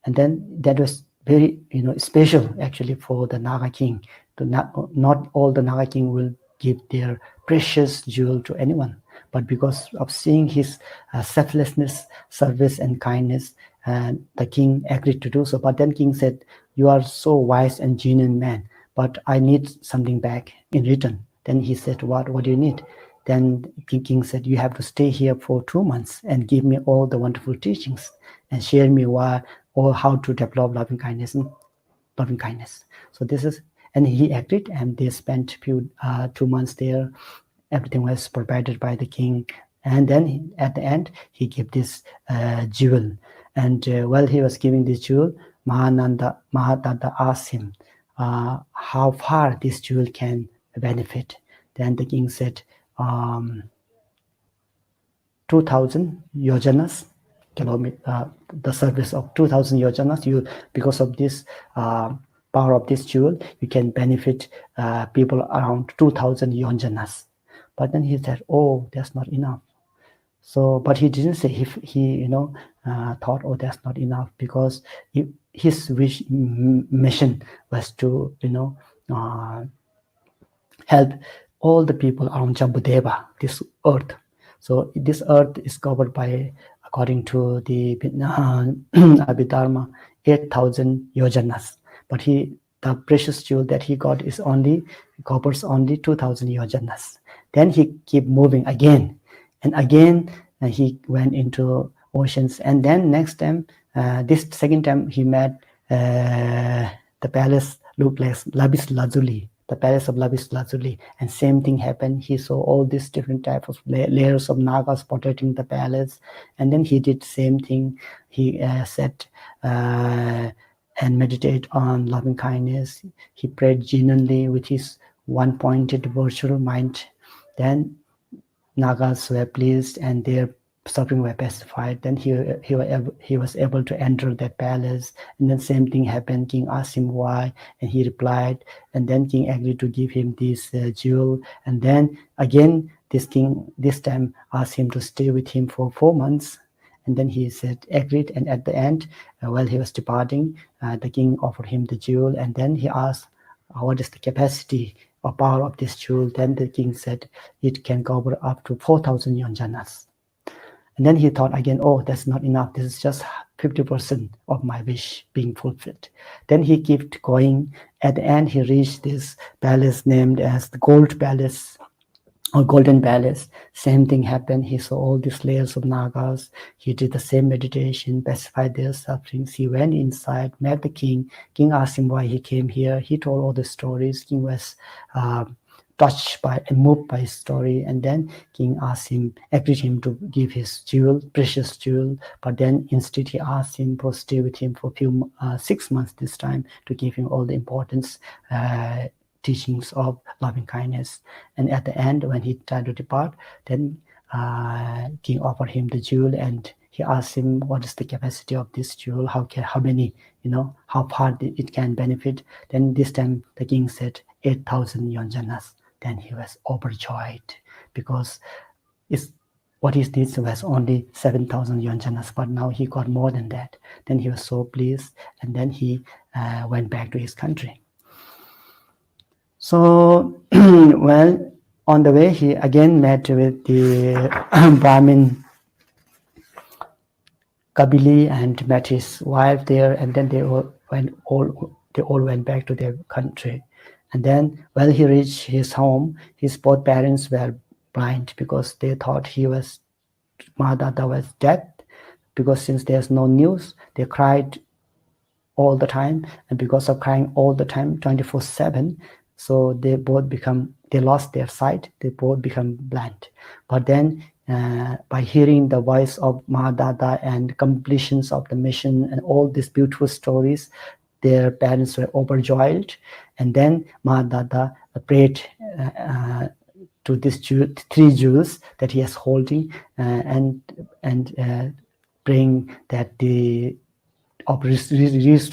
And then that was very, special actually for the Naga King. Not all the Naga King will give their precious jewel to anyone, but because of seeing his selflessness, service, and kindness, the king agreed to do so. But then king said, you are so wise and genuine man, but I need something back in return. Then he said, what do you need? Then king said, you have to stay here for 2 months and give me all the wonderful teachings and share me why or how to develop loving kindness. So this is, and he agreed, and they spent 2 months there. Everything was provided by the king, and then at the end he gave this jewel. And while he was giving this jewel, Mahatata asked him how far this jewel can benefit. Then the king said, 2,000 yojanas, the service of 2,000 yojanas. Because of this power of this jewel, you can benefit people around 2,000 yojanas. But then he said, oh, that's not enough. So, but he didn't say, if he thought, oh, that's not enough, because his mission was to help all the people around Jambudeva, this earth. So this earth is covered by, according to the Abhidharma, 8,000 yojanas. But the precious jewel that he got covers only 2,000 yojanas. Then he keep moving again and again. He went into oceans, and then next time, this second time, he met the palace looked like Labis Lazuli, the palace of Labis Lazuli, and same thing happened. He saw all these different types of layers of nagas protecting the palace, and then he did same thing. He sat and meditate on loving kindness. He prayed genuinely with his one-pointed virtual mind. Then Nagas were pleased and their suffering were pacified. Then he was able to enter that palace, and then same thing happened. King asked him why, and he replied, and then king agreed to give him this jewel. And then again, this king this time asked him to stay with him for 4 months. And then he said agreed, and at the end, while he was departing, the king offered him the jewel, and then he asked, what is the capacity or power of this jewel? Then the king said it can cover up to 4,000 yonjanas. And then he thought again, oh, that's not enough. This is just 50% of my wish being fulfilled. Then he kept going. At the end, he reached this palace named as the Gold Palace or Golden Palace. Same thing happened. He saw all these layers of nagas. He did the same meditation, pacified their sufferings. He went inside, met the king. King asked him why he came here. He told all the stories. King was touched by and moved by his story, and then king asked him, agreed him to give his jewel, precious jewel, but then instead he asked him to stay with him for 6 months this time, to give him all the importance teachings of loving kindness. And at the end, when he tried to depart, then king offered him the jewel, and he asked him what is the capacity of this jewel, how many, how far it can benefit. Then this time the king said 8,000 yonjanas. Then he was overjoyed, because what he did was only 7,000 yonjanas, but now he got more than that. Then he was so pleased, and then he went back to his country. So, well, on the way, he again met with the Brahmin Kabili and met his wife there, and then they all went back to their country. And then, when he reached his home, his both parents were blind, because they thought Mahadada was dead, because since there's no news, they cried all the time, and because of crying all the time 24/7, so they lost their sight, they both become blind. But then by hearing the voice of Mahadada and completions of the mission and all these beautiful stories, their parents were overjoyed. And then Mahadada prayed to these three jewels that he is holding, and praying that the of restorations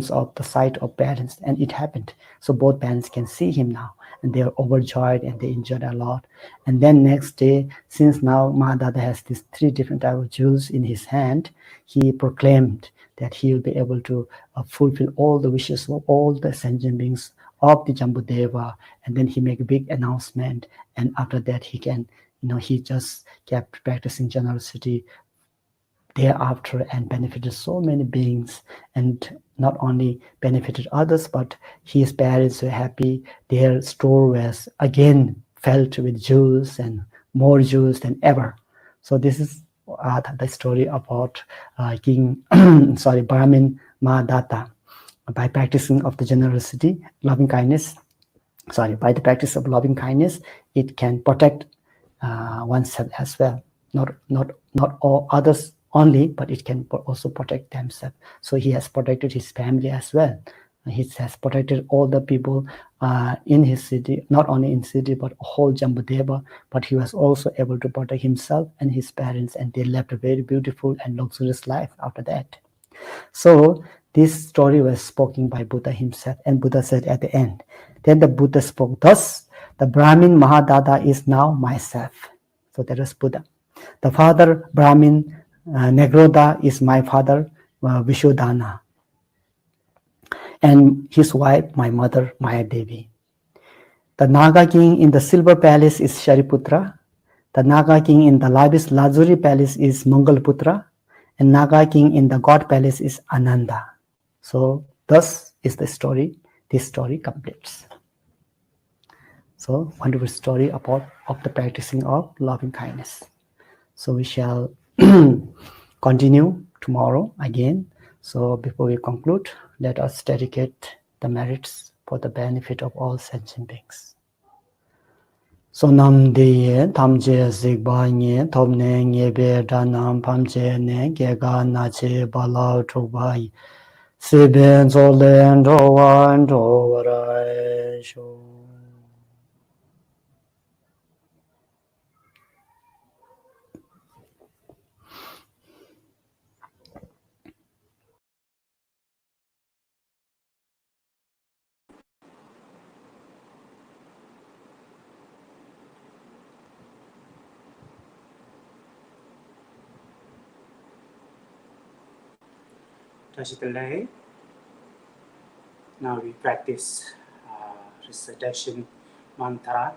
of the sight of parents, and it happened. So both parents can see him now, and they are overjoyed and they enjoyed a lot. And then next day, since now Mahadada has these three different type of jewels in his hand, he proclaimed that he will be able to fulfill all the wishes of all the sentient beings of the Jambudeva. And then he make a big announcement, and after that he can, he just kept practicing generosity thereafter and benefited so many beings, and not only benefited others, but his parents were happy. Their store was again filled with jewels and more jewels than ever. So this is the story about King Brahmin Mahadatta. By practicing of the generosity, loving kindness, by the practice of loving kindness, it can protect oneself as well. Not all others only, but it can also protect themselves. So he has protected his family as well. He has protected all the people in his city, not only in city, but whole Jambudeva. But he was also able to protect himself and his parents, and they left a very beautiful and luxurious life after that. So this story was spoken by Buddha himself, and Buddha said at the end, then the Buddha spoke, thus the Brahmin Mahadada is now myself. So that was Buddha. The father Brahmin Negroda is my father Vishodhana, and his wife my mother Maya Devi. The Naga king in the silver palace is Shariputra. The Naga king in the lavish luxury palace is Mangalputra, and Naga king in the god palace is Ananda. So thus is the story. This story completes. So wonderful story of the practicing of loving kindness. So we shall continue tomorrow again. So before we conclude, let us dedicate the merits for the benefit of all sentient beings. So nam de tamje zigba nye tobne nye be danam pamje ne gega nache bala chokbai siben zolen dowan dowarai sho. Today, now we practice recitation mantra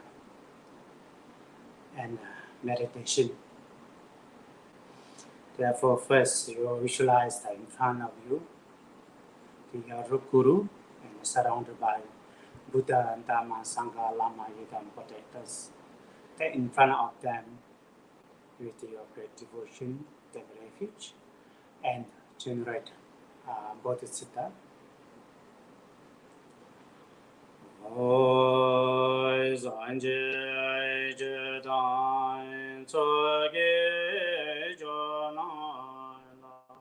and meditation. Therefore, first you visualize that in front of you, the root guru, and surrounded by Buddha and Dhamma, Sangha, Lama, Yuga, and protectors. Take in front of them with your great devotion, take refuge, and generate bodhicitta. Oi zanje je dan ge jo na la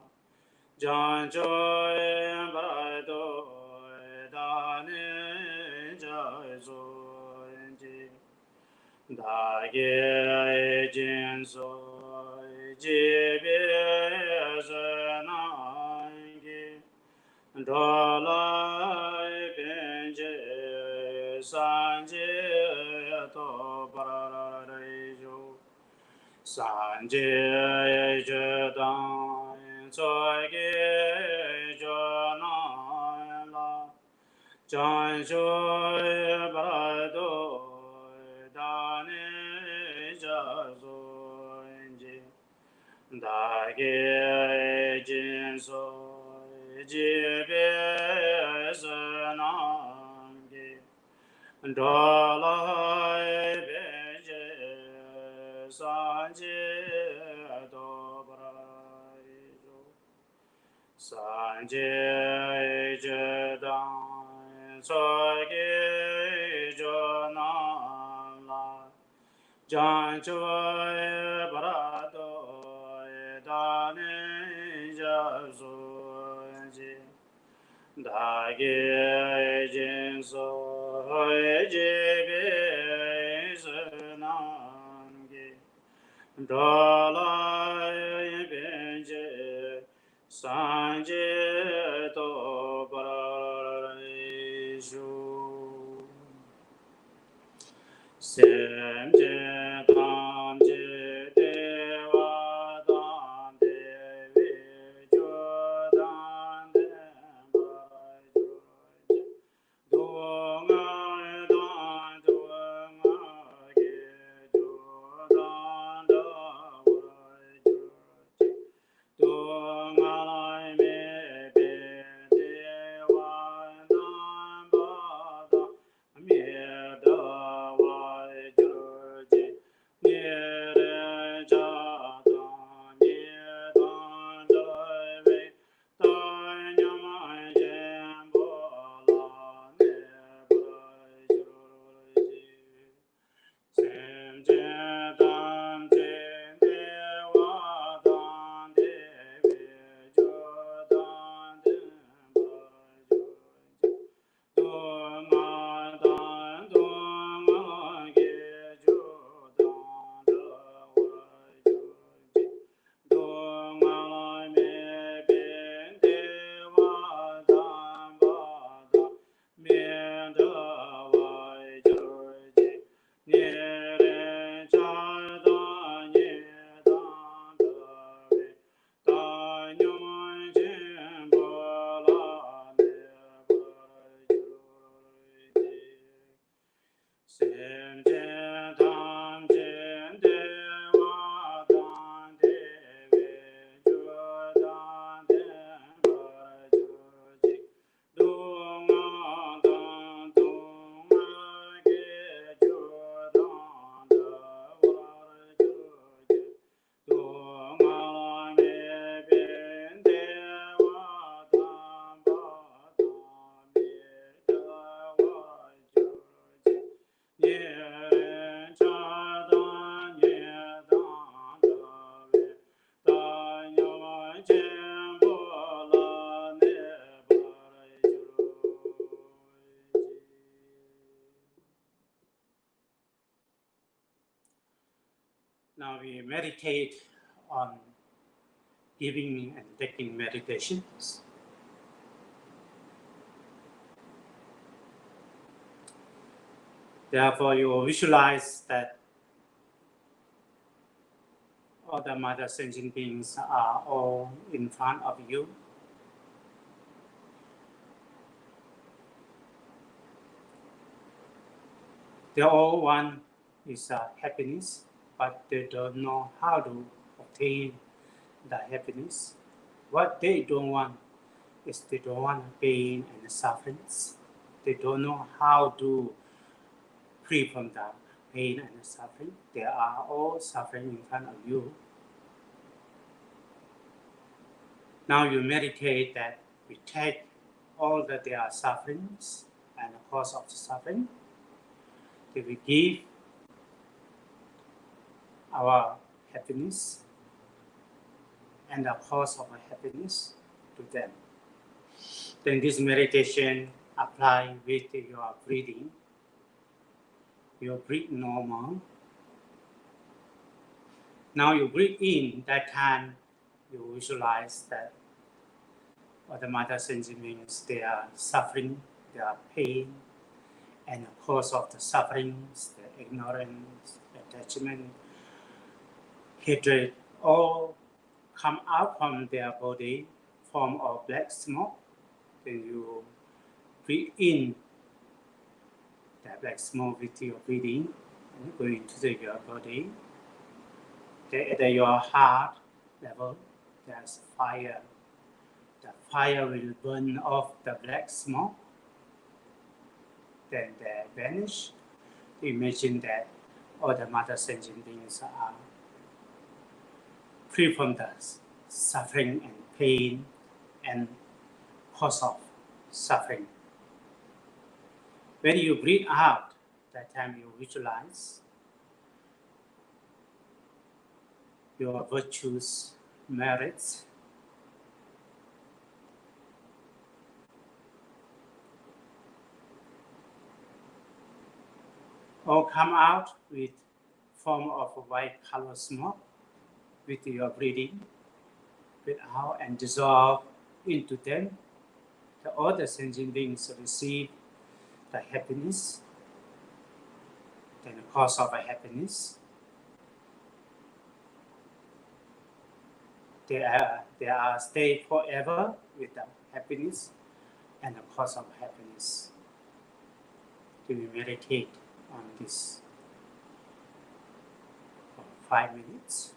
jan jo ba do da ne ja zo ji da ge jin so ji be ze na ge do la ben je sanje to parare jo sanje je dan so ge jo na la jan jo ba do da ne ja zo ji da ge jin so ji be se na ge do la be je san je do bra jo sa Now we meditate on giving and taking meditations. Therefore, you visualize that all the mother sentient beings are all in front of you. They all want is happiness, but they don't know how to obtain the happiness. What they don't want is they don't want pain and sufferings. They don't know how to free from the pain and suffering. They are all suffering in front of you. Now you meditate that we take all that they are sufferings and the cause of the suffering. That we give our happiness and the cause of our happiness to them. Then this meditation apply with your breathing. You breathe normal. Now you breathe in, that time you visualize that what the mother sentient means, they are suffering, they are pain, and the cause of the sufferings, the ignorance, attachment, hatred, all come out from their body, form of black smoke. Then you breathe in that black smoke with your breathing and go into your body. At your heart level, there's fire. The fire will burn off the black smoke. Then they vanish. Imagine that all the mother sentient beings are free from the suffering and pain and cause of suffering. When you breathe out, that time you visualize your virtues, merits, all come out with form of a white color smoke with your breathing. Breathe out and dissolve into them. All the sentient beings receive the happiness, then the cause of a happiness. They are stay forever with the happiness and the cause of happiness. To meditate on this for 5 minutes.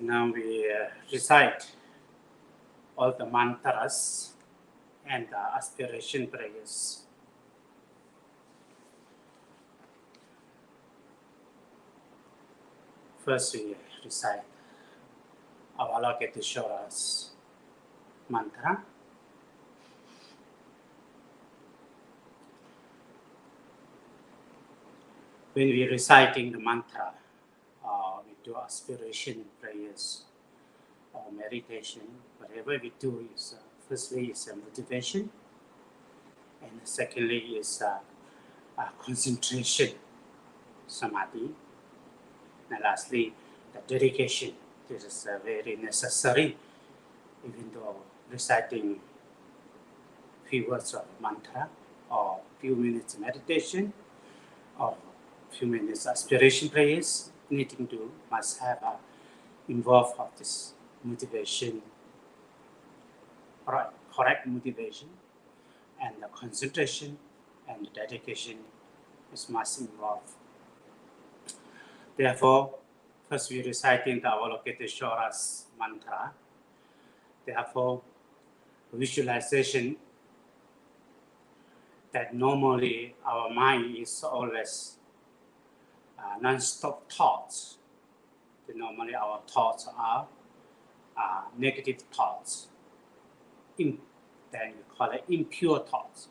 Now we recite all the mantras and the aspiration prayers. First, we recite Avalokiteshvara's mantra. When we are reciting the mantra, we do aspiration prayers or meditation. Whatever we do is, firstly, is a motivation, and secondly is concentration, samadhi, and lastly, the dedication. This is very necessary, even though reciting few words of mantra or few minutes meditation or few minutes aspiration prayers, needing to must have involved of this motivation, correct motivation, and the concentration and the dedication is must involve. Therefore, first we reciting the Avalokiteshvara's mantra. Therefore, visualization that normally our mind is always non-stop thoughts. Normally our thoughts are negative thoughts. Then we call it impure thoughts.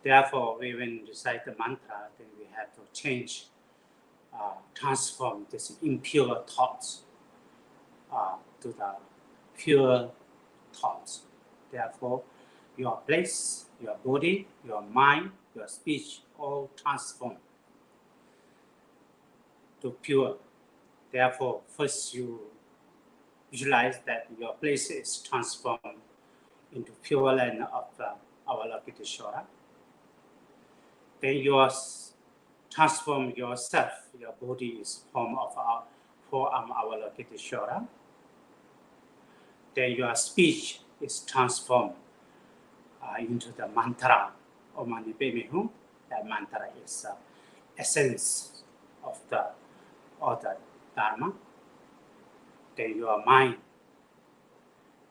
Therefore, when we recite the mantra, then we have to change, transform this impure thoughts to the pure thoughts. Therefore, your place, your body, your mind, your speech, all transform to pure. Therefore, first you visualize that your place is transformed into pure land of Avalokiteshvara. Then you transform yourself, your body is form of our forearm Avalokiteshvara. Then your speech is transformed into the mantra Om Mani Padme Hum. That mantra is essence of the Dharma. Then your mind,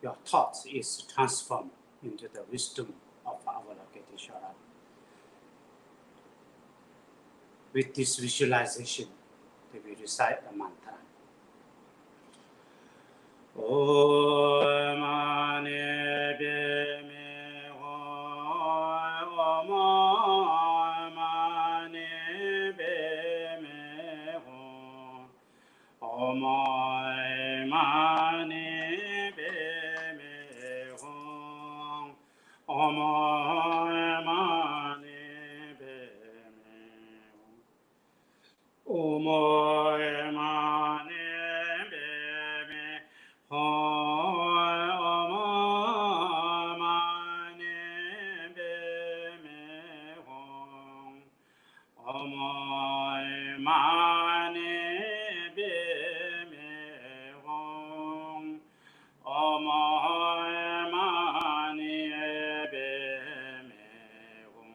your thoughts is transformed into the wisdom of Avalokiteshvara. With this visualization, we recite the mantra. Om Mani Padme Hum, Om Mani Padme Hum, Om Mani Padme Hum, Om Mani Padme Hum, Om Mani Padme Hum, Om Mani Padme Hum, Om Mani Padme Hum, Om Mani Padme Hum, Om Mani Padme Hum,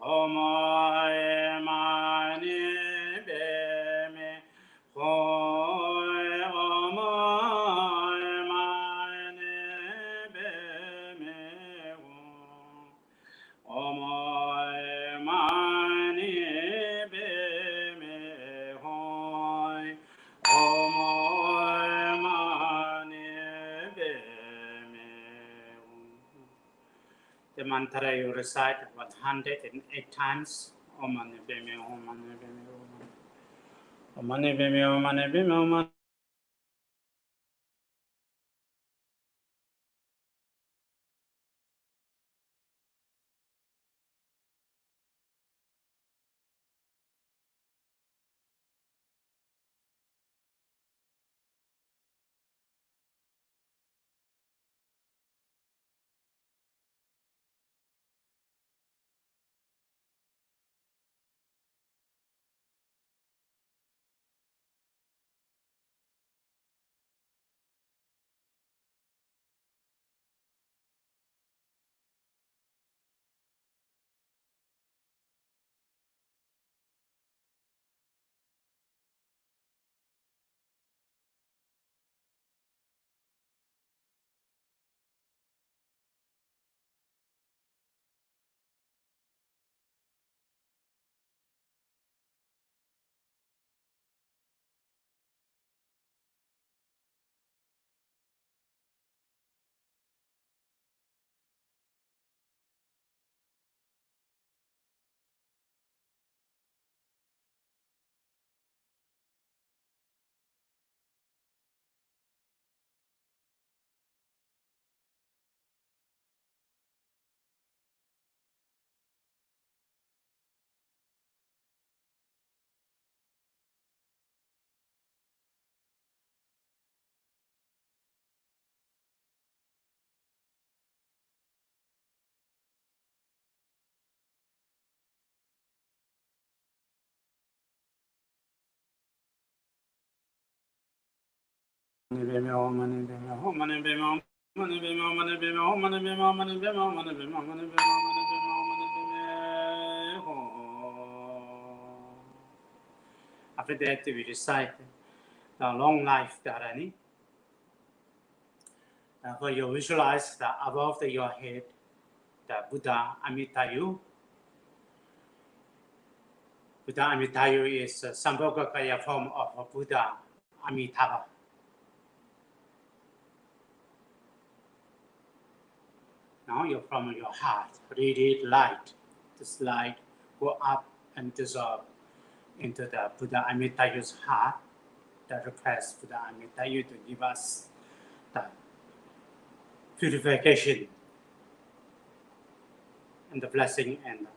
Om Mani Padme Hum, Om Mani Padme Hum, Om Mani Padme Hum. The mantra you recite 108 times. Om Mani Padme Hum, Om Mani Padme Hum, Om Mani Padme Hum, Om Mani Padme Hum, Om Mani After that, we recite the long life dharani. For you visualize the above your head, the Buddha Amitayu. Buddha Amitayu is a Sambhogakaya form of Buddha Amitabha. Now you from your heart, radiate light. This light go up and dissolve into the Buddha Amitayu's heart. That requires Buddha Amitayu to give us the purification and the blessing and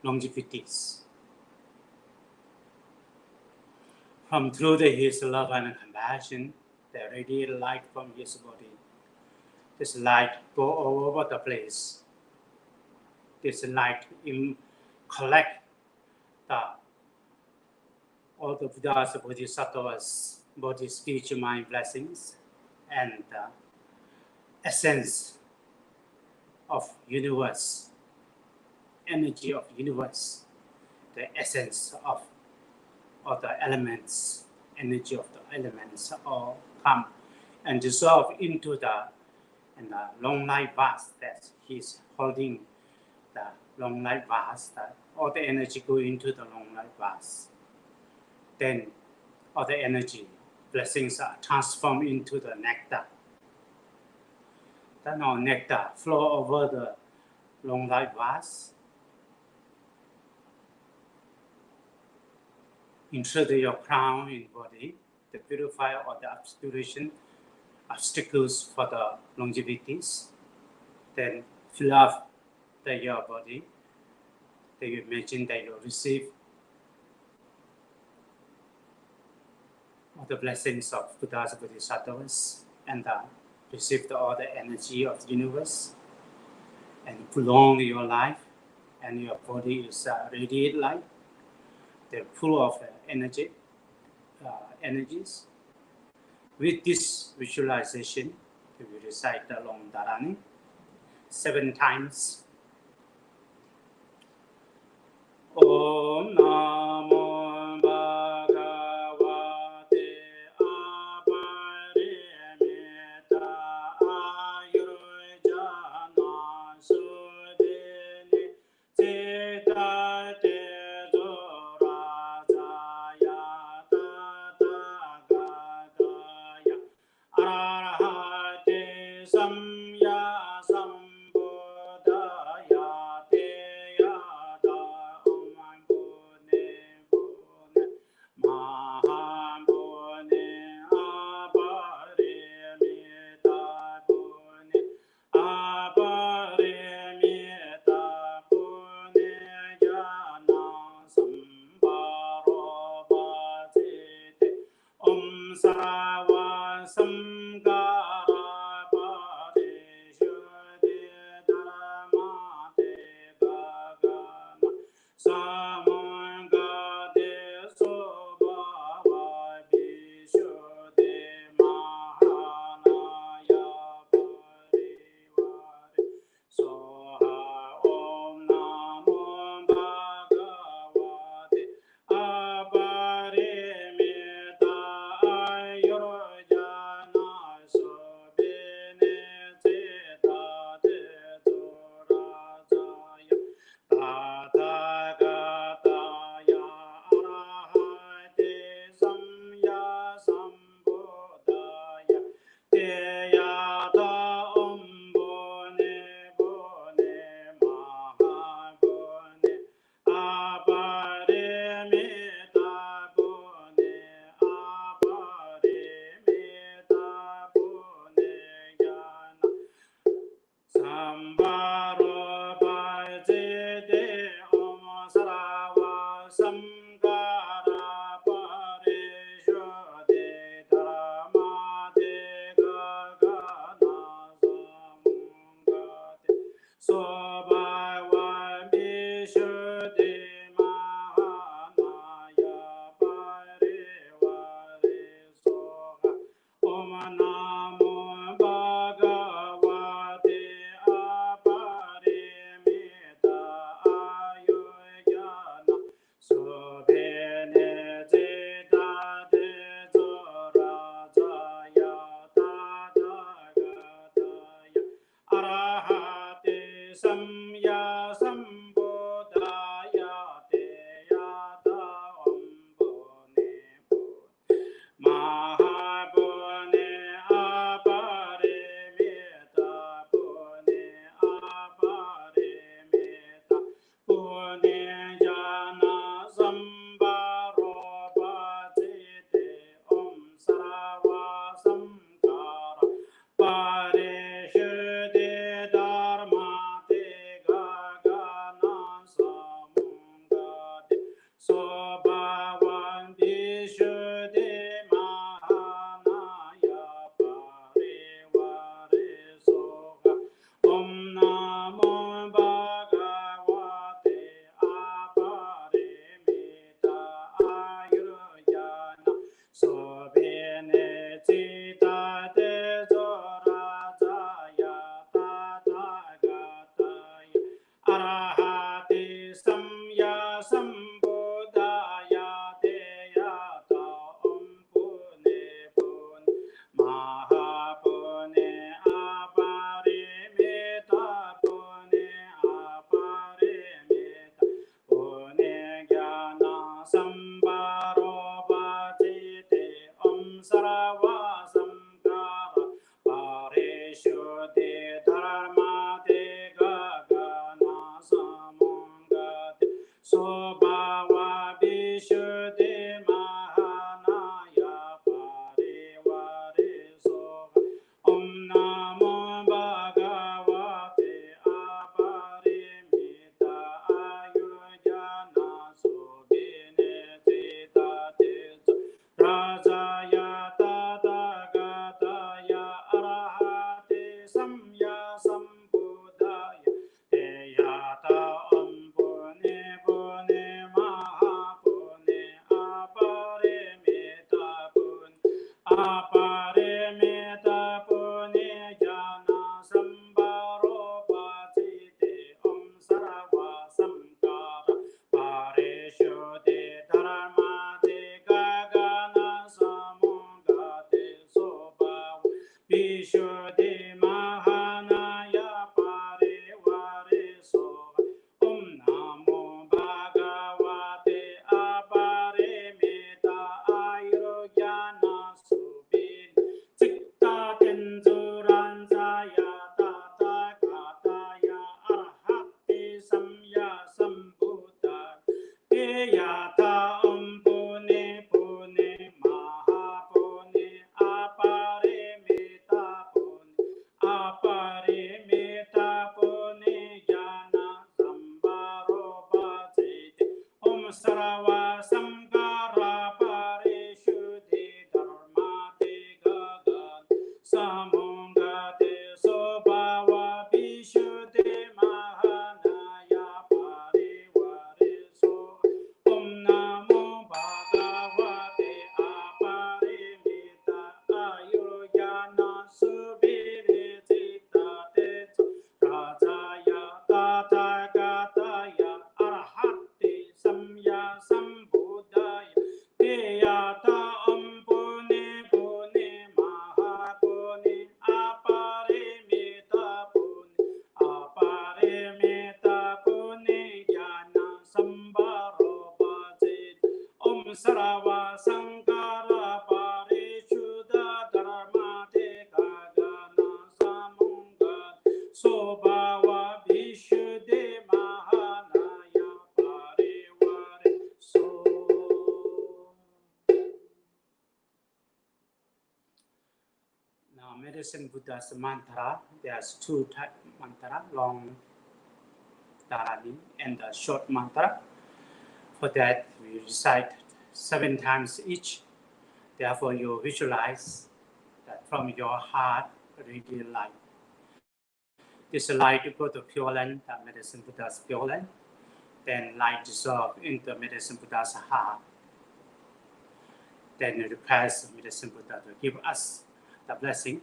longevities. From through his love and compassion, the radiate light from his body. This light go all over the place. This light collect all the Buddhas, Bodhisattvas, body, speech, mind blessings, and the essence of universe, energy of universe, the essence of all the elements, energy of the elements all come and dissolve into the long light vase that he's holding. The long light vase, that all the energy go into the long light vase. Then all the energy blessings are transformed into the nectar. Then all nectar flow over the long light vase. Insert your crown in body to purify all the obstacles for the longevities. Then fill up your body. Then you imagine that you receive all the blessings of Buddhas, Bodhisattvas, and receive all the energy of the universe, and prolong your life, and your body is radiate light. They're full of energies. With this visualization, we will recite the long dharani 7 times. Om Namo Bhagavate Aparimita Ayurvejana Sudhini Siddhate Zorajaya Tathagata Arahate Samya Sambuddhaya Te Yada Om Bune Bune Mahabune Aparimita Bune Aparimita Bune Jana Sambharo Bhajite Om Sarva Samgara Bhare Vishuddhi Mahanaya Parivareso Om Namo Bhagavate Aparimita Ayurjana Subin Citta Tenzuranzaya Tata Kataya Arhati Samya Sambuddha Yata Pune Pune Mahapune Aparimita Pune Aparimita Pune Jana Sambaro Bhajete Om Sarva Samkara Parishuddhi Dharmate Gagan Samungate Sobhava Vishuddhi Mahanaya Parivareso Om Namo Bhagavate Aparimita Ayurjana Subhiri Citate Rajaya Tathagata Arhati Samya Sambuddhaya Teyata Pune Pune Mahapune Aparimita Pune Aparimita Pune Jana Sambaro Bhajit Om Sarva Sankara Parishuddha Dharmate Gagana Samunga Sobhava Vishuddhi Mahanaya Parivare So. Now, Medicine Buddha's mantra, there's two type mantra, long dharani and the short mantra. For that, we recite 7 times each. Therefore, you visualize that from your heart, radiant light. This light go to Pure Land, the Medicine Buddha's Pure Land. Then light dissolve into Medicine Buddha's heart. Then you request Medicine Buddha to give us the blessing.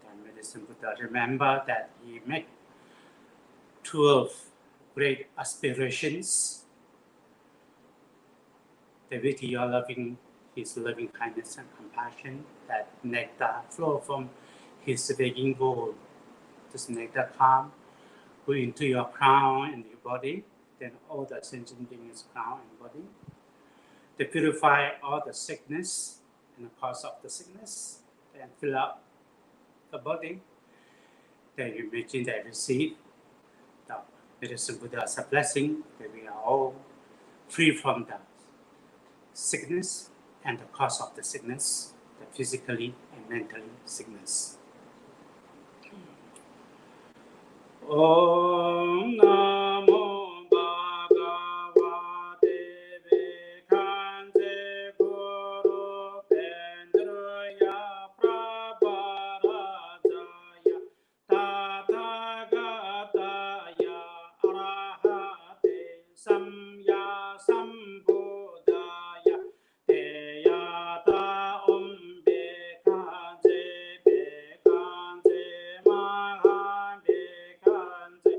Then Medicine Buddha remember that he made 12 great aspirations. The with your loving, his loving kindness and compassion, that nectar flow from his begging bowl. This nectar come, go into your crown and your body, then all the sentient beings' crown and body. They purify all the sickness and the cause of the sickness, then fill up the body. Then you imagine that receive the Medicine Buddha's blessing, that we are all free from the sickness and the cause of the sickness, the physically and mentally sickness. Om Namo Bhagavate Vekhante Guru Pendrya Prabharajaya Tathagataya Arahate Samya Sambuddhaya Teyata Bekhante Bekhante Maha Bekhante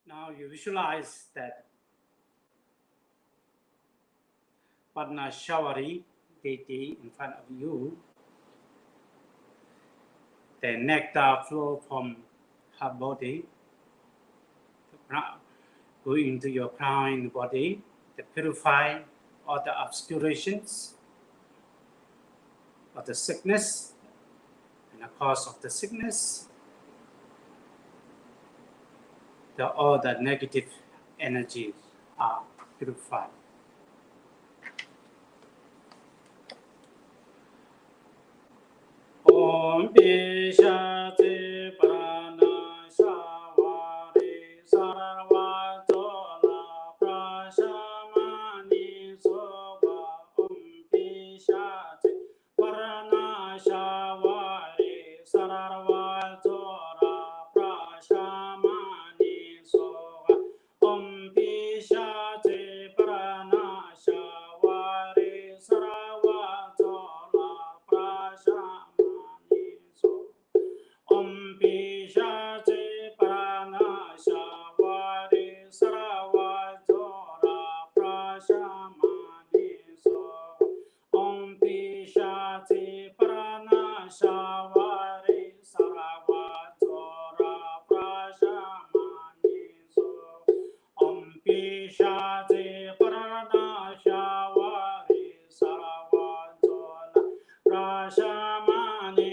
Now you visualize that Padnashawari deity in front of you. The nectar flow from her body, go into your crown in the body, to purify all the obscurations of the sickness and the cause of the sickness, all the negative energies are purified. Om Bishate Pranashawari Sarvatola Prashamani Soba Om Bishate Pranashawari Sarvatola Prashamani Soba Om Bishate Pranashawari Sarvatola Prashamani Om Bishate Pranashawari Sarvatola Prashamani Om Bishate Pranashawari Sarvatola Prashamani Om Bishate Pranashawari Sarvatola Prashamani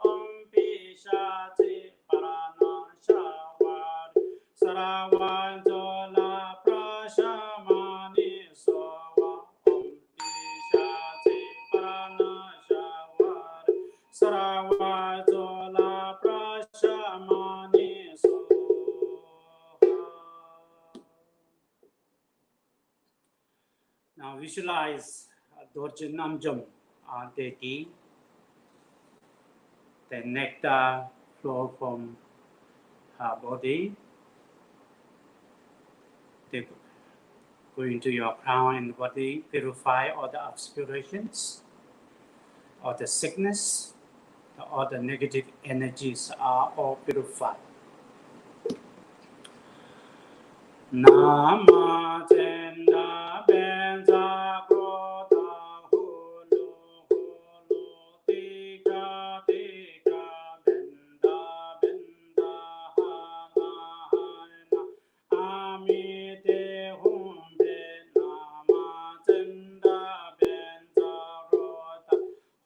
Om Bishate Pranashawari Sarvatola Prashamani Om Bishate Pranashawari Sarvatola Prashamani Now visualize Dorje Namjam deity. The nectar flow from her body. They go into your crown and body, purify all the obscurations, all the sickness, all the negative energies are all purified. Nama Tenda Benza Krota Hulu Hulu Tika Tika Benda Benda Hana Hana Amite Humbe Nama Tenda Benza Krota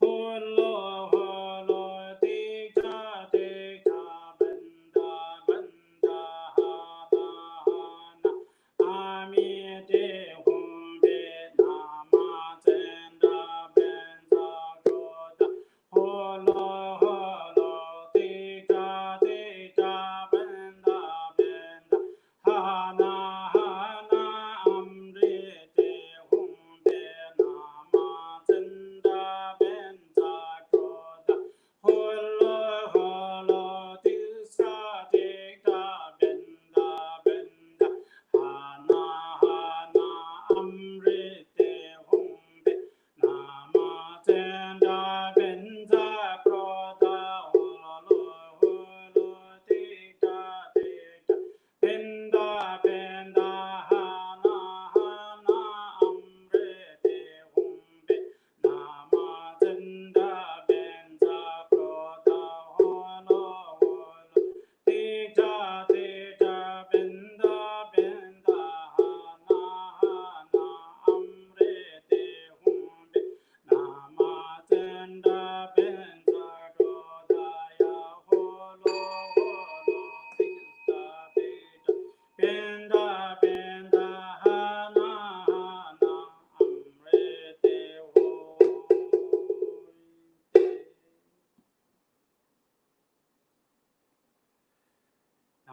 Hulu Hulu Tika Tika Benda Benda Hana Hana Amite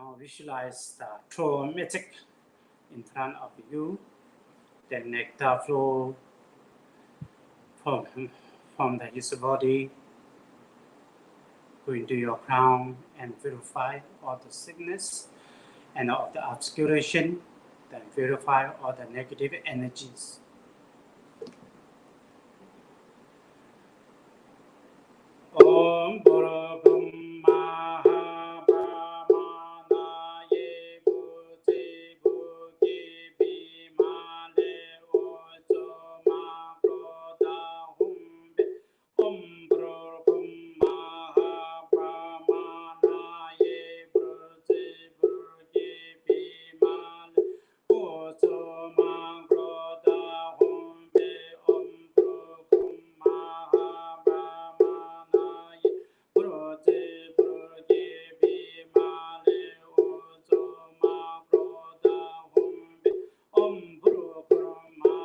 Now visualize the traumatic in front of you. The nectar flow from his body go into your crown and purify all the sickness and all the obscuration, then purify all the negative energies. Om Boro Brahma Brahmana Ye Bhuti Bhuti Bhimale Ojo Ma Krodha Humbe Om Boro Brahma Brahmana Ye Bhuti Bhuti Bhimale Ojo Ma Krodha Humbe Om Boro Brahma Brahmana Ye Bhuti Bhuti Bhimale Ojo Ma Krodha Humbe Om Boro Brahma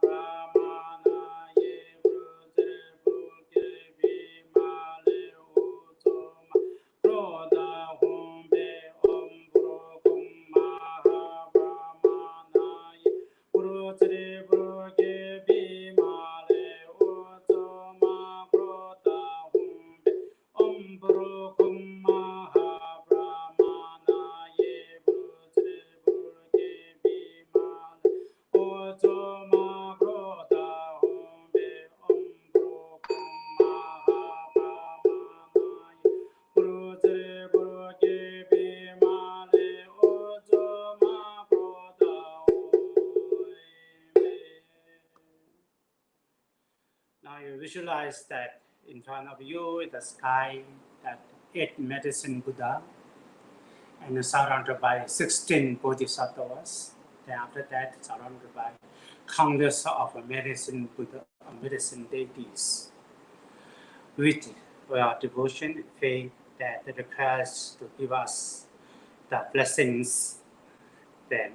Brahmana Ye Bhuti Bhuti Bhimale Ojo Ma Krodha Humbe Om Boro Brahma Brahmana Ye Bhuti Bhuti Bhimale Ojo Ma Krodha Humbe Om Boro Brahma Brahmana Ye Bhuti Bhuti Bhimale Ojo Ma Krodha Humbe Om Boro Brahma Brahmana Ye Bhuti Bhuti Bhimale Ojo Ma Krodha Humbe. Now you visualize that in front of you in the sky, that 8 medicine Buddha, and surrounded by 16 bodhisattvas. Then after that, surrounded by countless of medicine Buddha, medicine deities, with our devotion and faith that they requires to give us the blessings, then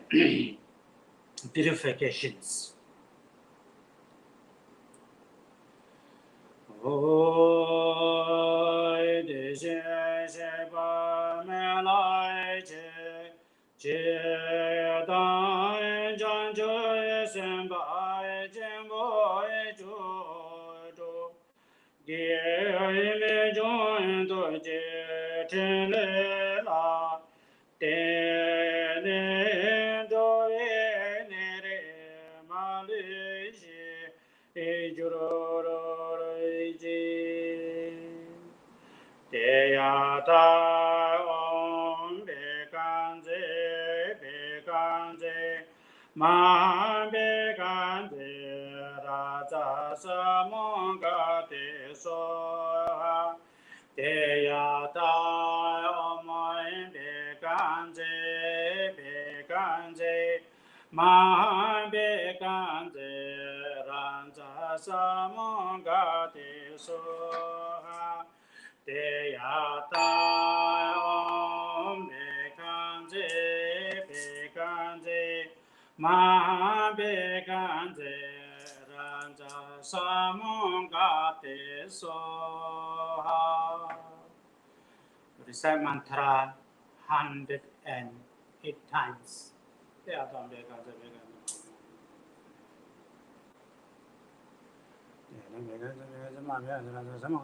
purifications. Oi de je ba me lai je je dan jan jo sen ba jen bo ju ju ge me jon do je ten le la te ne do ne re ma le je e ju ro Te ya ta om be kan ze ma be kan ze ra za sa mo ga te so ha te ya ta om be kan ze ma be kan ze ra za sa mo ga te so ha te ya ta om be kan ze ma be kan ze ran za sa mo ga te so ha. Recite mantra 108 times. Te ya ta om be kan ze ma be kan ze ma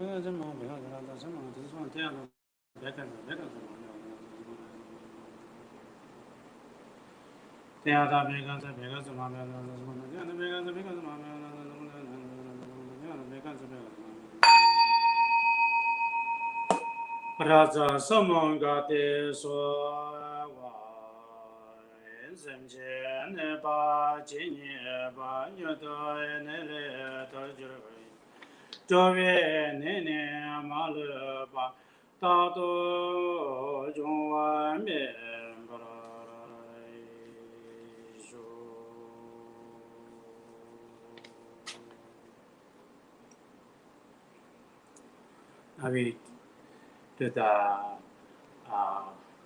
Raza samangate so zemje ne ba jinye ba yodo ne le tojro jove ne ne malu ba ta do jongwa me Avi to the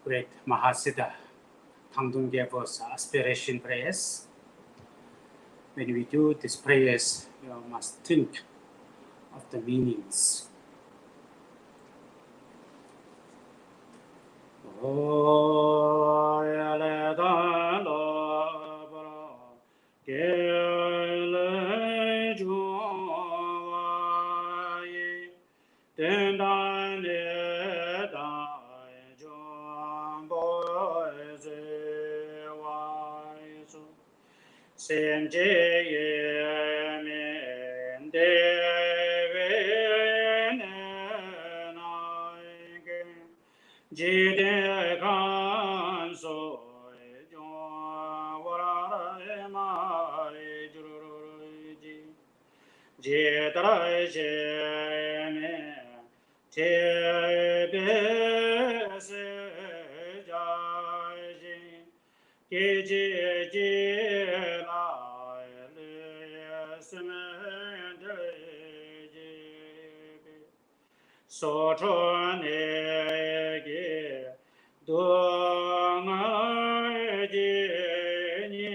great Mahasiddha Tangtung gave us aspiration prayers. When we do these prayers, you must think of the meanings. Jide kan so jong wara ma juru ji je trai je me te be se ja ji ke je la le se me de ji so chon ne ge do ngai ji ni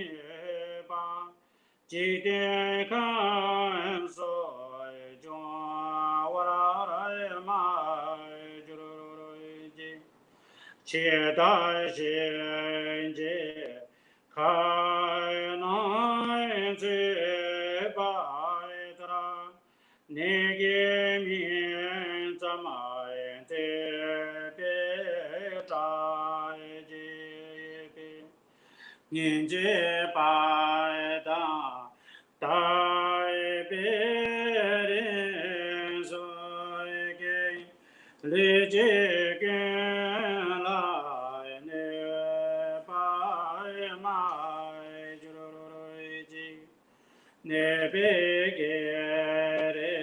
ba ji de kan so jong wa ra ma ju ru ji che da ji ji kai nai ji ba tra ne ge mi za ma te pe ta ji pe nian jie bai da dai pe ren so ge le jie ge la ne bai mai ju ru ji ne be ge re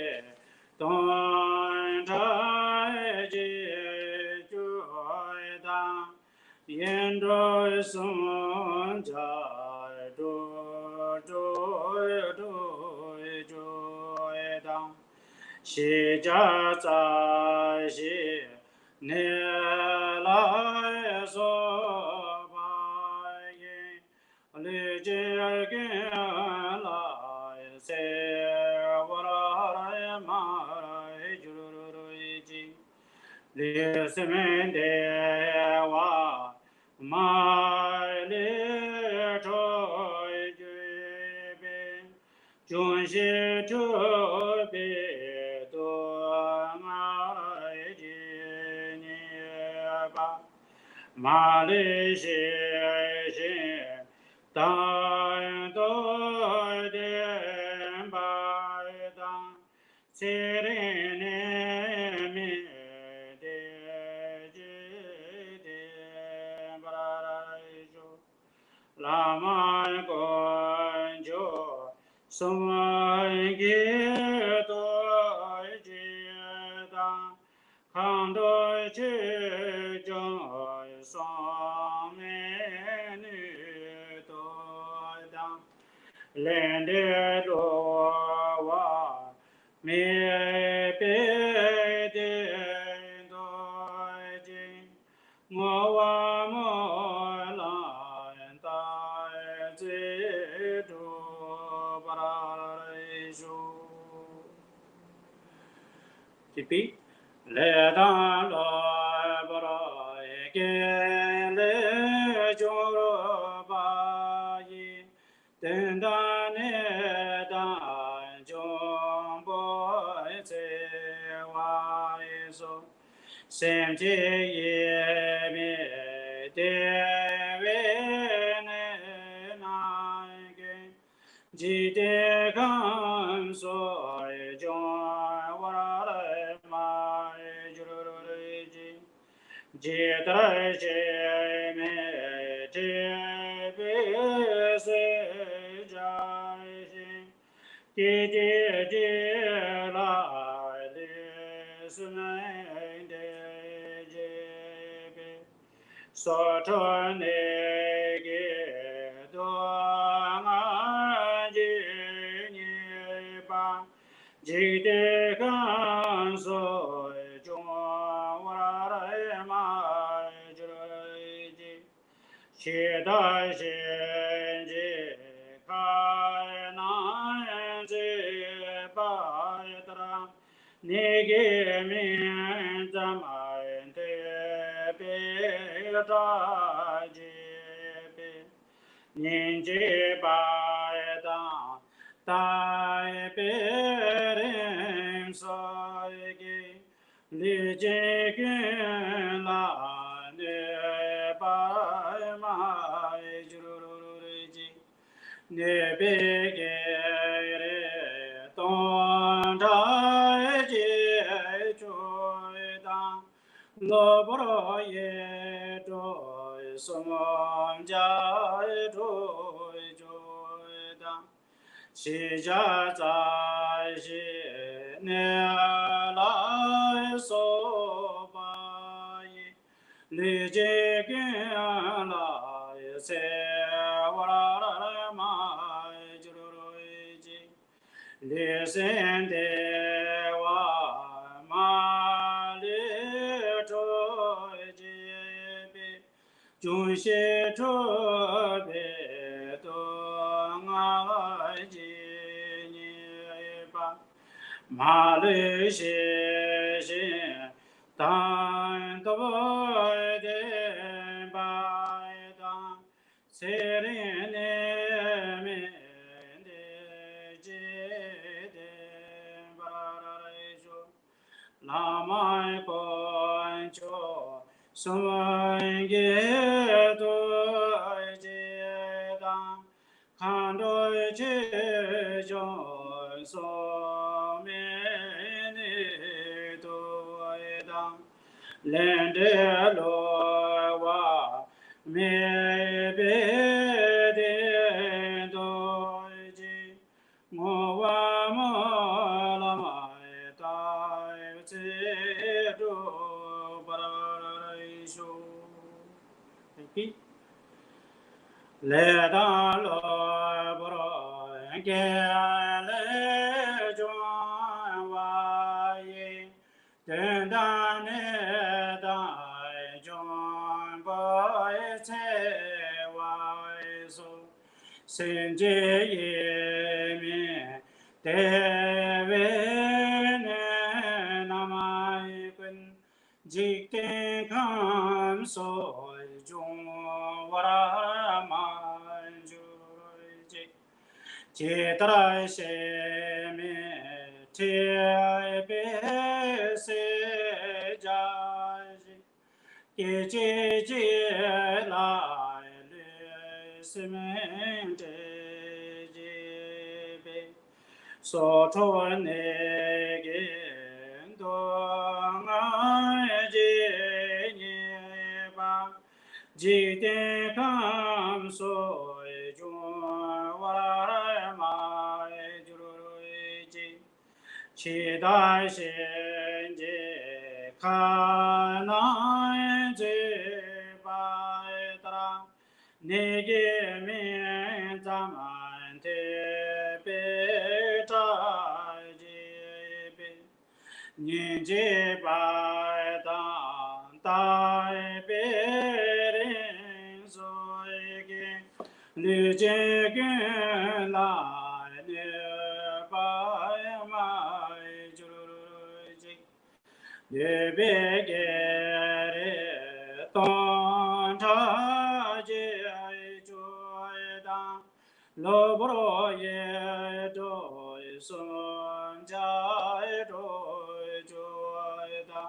don dai ji ju da yen ro sun ja do ju da xi jia zai xi ne lai so ba yin li jie ge lai se wa ra ma ju ru ji li se men de wa ma li choi ju be jun xi chu be do ma ji ni ba ma li xi xi dan do de ba dan se re ne mi de ji de ba ra ju LAMA Gonjo Sumai Gito Jida Kando Chijo Some Nuto Lende Doa Me Pe De Doji Moa Mo La Tai Zi Du Paraisu Repeat. Le dan lo bro ke le joro ba yi den dan ne dan jong bo se wa sem che ye me de we ne na ge ji de gan so jong wa ra ma ju ru ji ji da je me de we se ja ji ji la de su de je so ne ge do ma ji ni ba ji de gan so jong wa ra ma ju ji xie da xian ji kai nan ji ba da ni ge min zam ai de be da ji be nin ji ba da dai be ren so ge li ji ge la ne ba ma ju ru ji ne be ge re ton da ji chu da lo bro ye do som ja do jo da xi jia zai xi ne lai so ba yi li ji gen lai se wa ra ma ju ru ji li sen de wa ma li zhu ji bi jun xie zhu bi du nga ji ni ba ma li xie xin dan de de ba dan se ren ne me de ji de ba ra ju LAMA quan cho sum ge do ji da kan do ji jo so me ni do da len de lo wa me be de do ji mo wa mo la ma ta ce do ba shu repeat le da lo bro ge le jo wa ye den da ne da jo ba ce wa so sen je ye me de we ne na mai kun ji ke kham so jong wa ra ma ju ji ji tra she me te be se ja ji ye ji ji la le se me de ji be so cho ne ge do nga ji ni ba ji de kam so ju wa ma ju ji chi da xian ji ka na ji ba da ni ge min zam an de be da ji be nin ji ba da dai be ren so ge li ji gen la ne ba ma ju ji ye be ge re ton cha ji ai ju da lo bro ye do son ja do ju da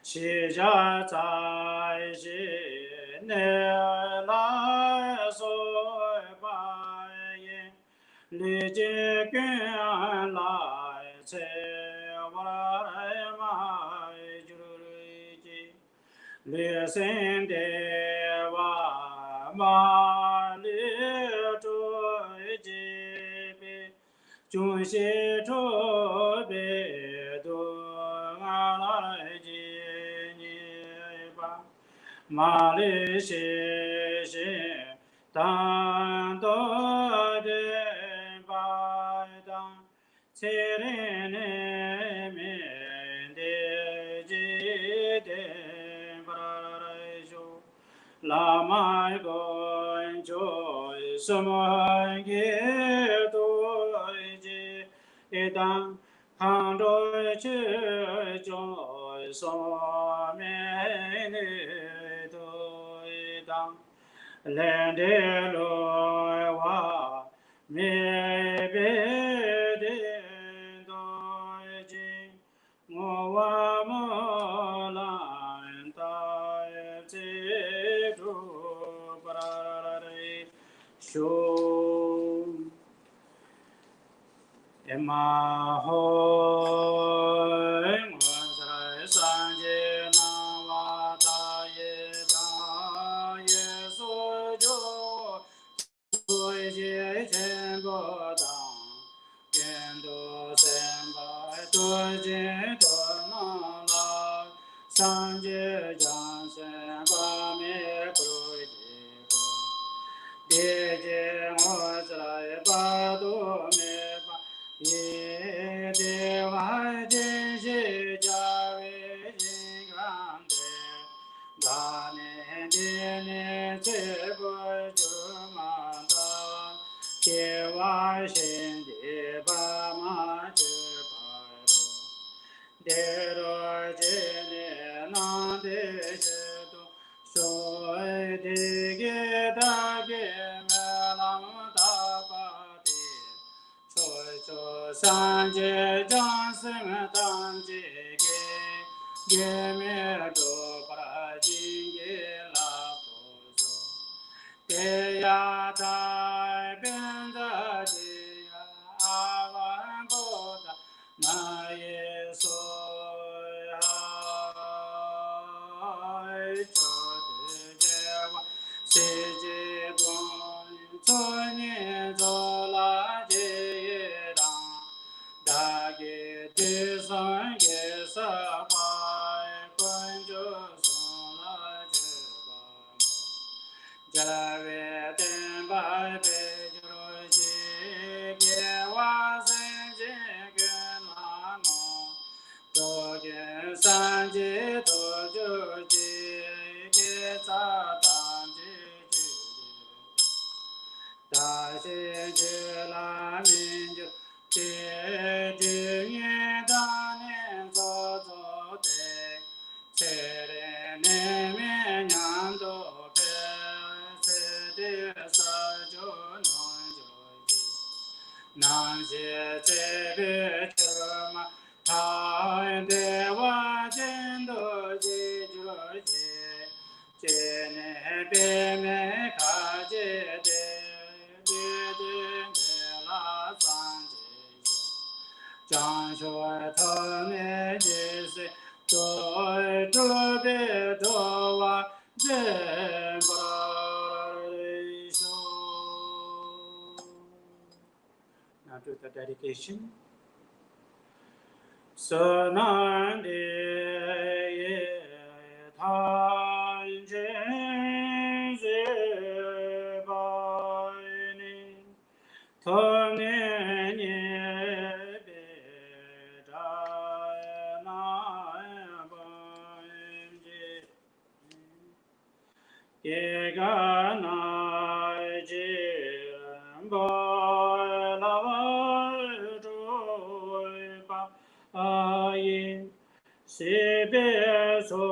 西家在西内来所拜耶，历劫根来切我来买就瑞吉，历生的哇嘛里追吉比。chúng sẽ cho bé đồ ngã lại gì nhỉ ba mà lì xì tan đô đêm ba tan chế lên miền địa chỉ đêm ba lại cho LAMA con trôi sông ghé đôi chi đăng hàng đôi chơi trôi sông mẹ đôi đăng lên đê lối hoa mẹ bé đê đôi chi ngô hoa mô lan tai chế tru parare shu emma hoi ngon sarai sanje na wa ta ye so jo Tôi chế trên bộ đảng kiến đồ xem bài tôi chế tôi nó là sang chế chẳng xem ba mẹ tôi chế chế ngõ trái ba đô mẹ ba ye đề vai chế chế cha về chế gan đề đà nè đề nè chế bồi chú ma đà chế vai sen đề ba ma chế ba rô đề rô chế nè na đề chế tu soi đề ghê đa ghê mẹ lam đa ba đề choi cho san je jang sen tan je ge me do pra ji ge la to so te ya dai ben da ji a van bo da na ye so ai cho de je wa se je bon cho ni do la je ye dang da ge de san ge sa pai quan jo son la je ba mo jala ve ten bai pe jo je ge wa sen je ge na no do ge san je do jo je ge sa dan je je da xie je la min ju je je ye da ne zo zo de che re ne me nyan do pe se de sa jo non jo ji nan xie che be che ma ta de wa jen do ji jo ji che ne be me ka je de la san je Chang shuai to ne je se doi zhu be do wa zhen pa re shu. Now to the dedication. So nan de ye tan jen ze bai ni to ne ye be da na ba je ye ga na je ba la ba zhu ba ye se be so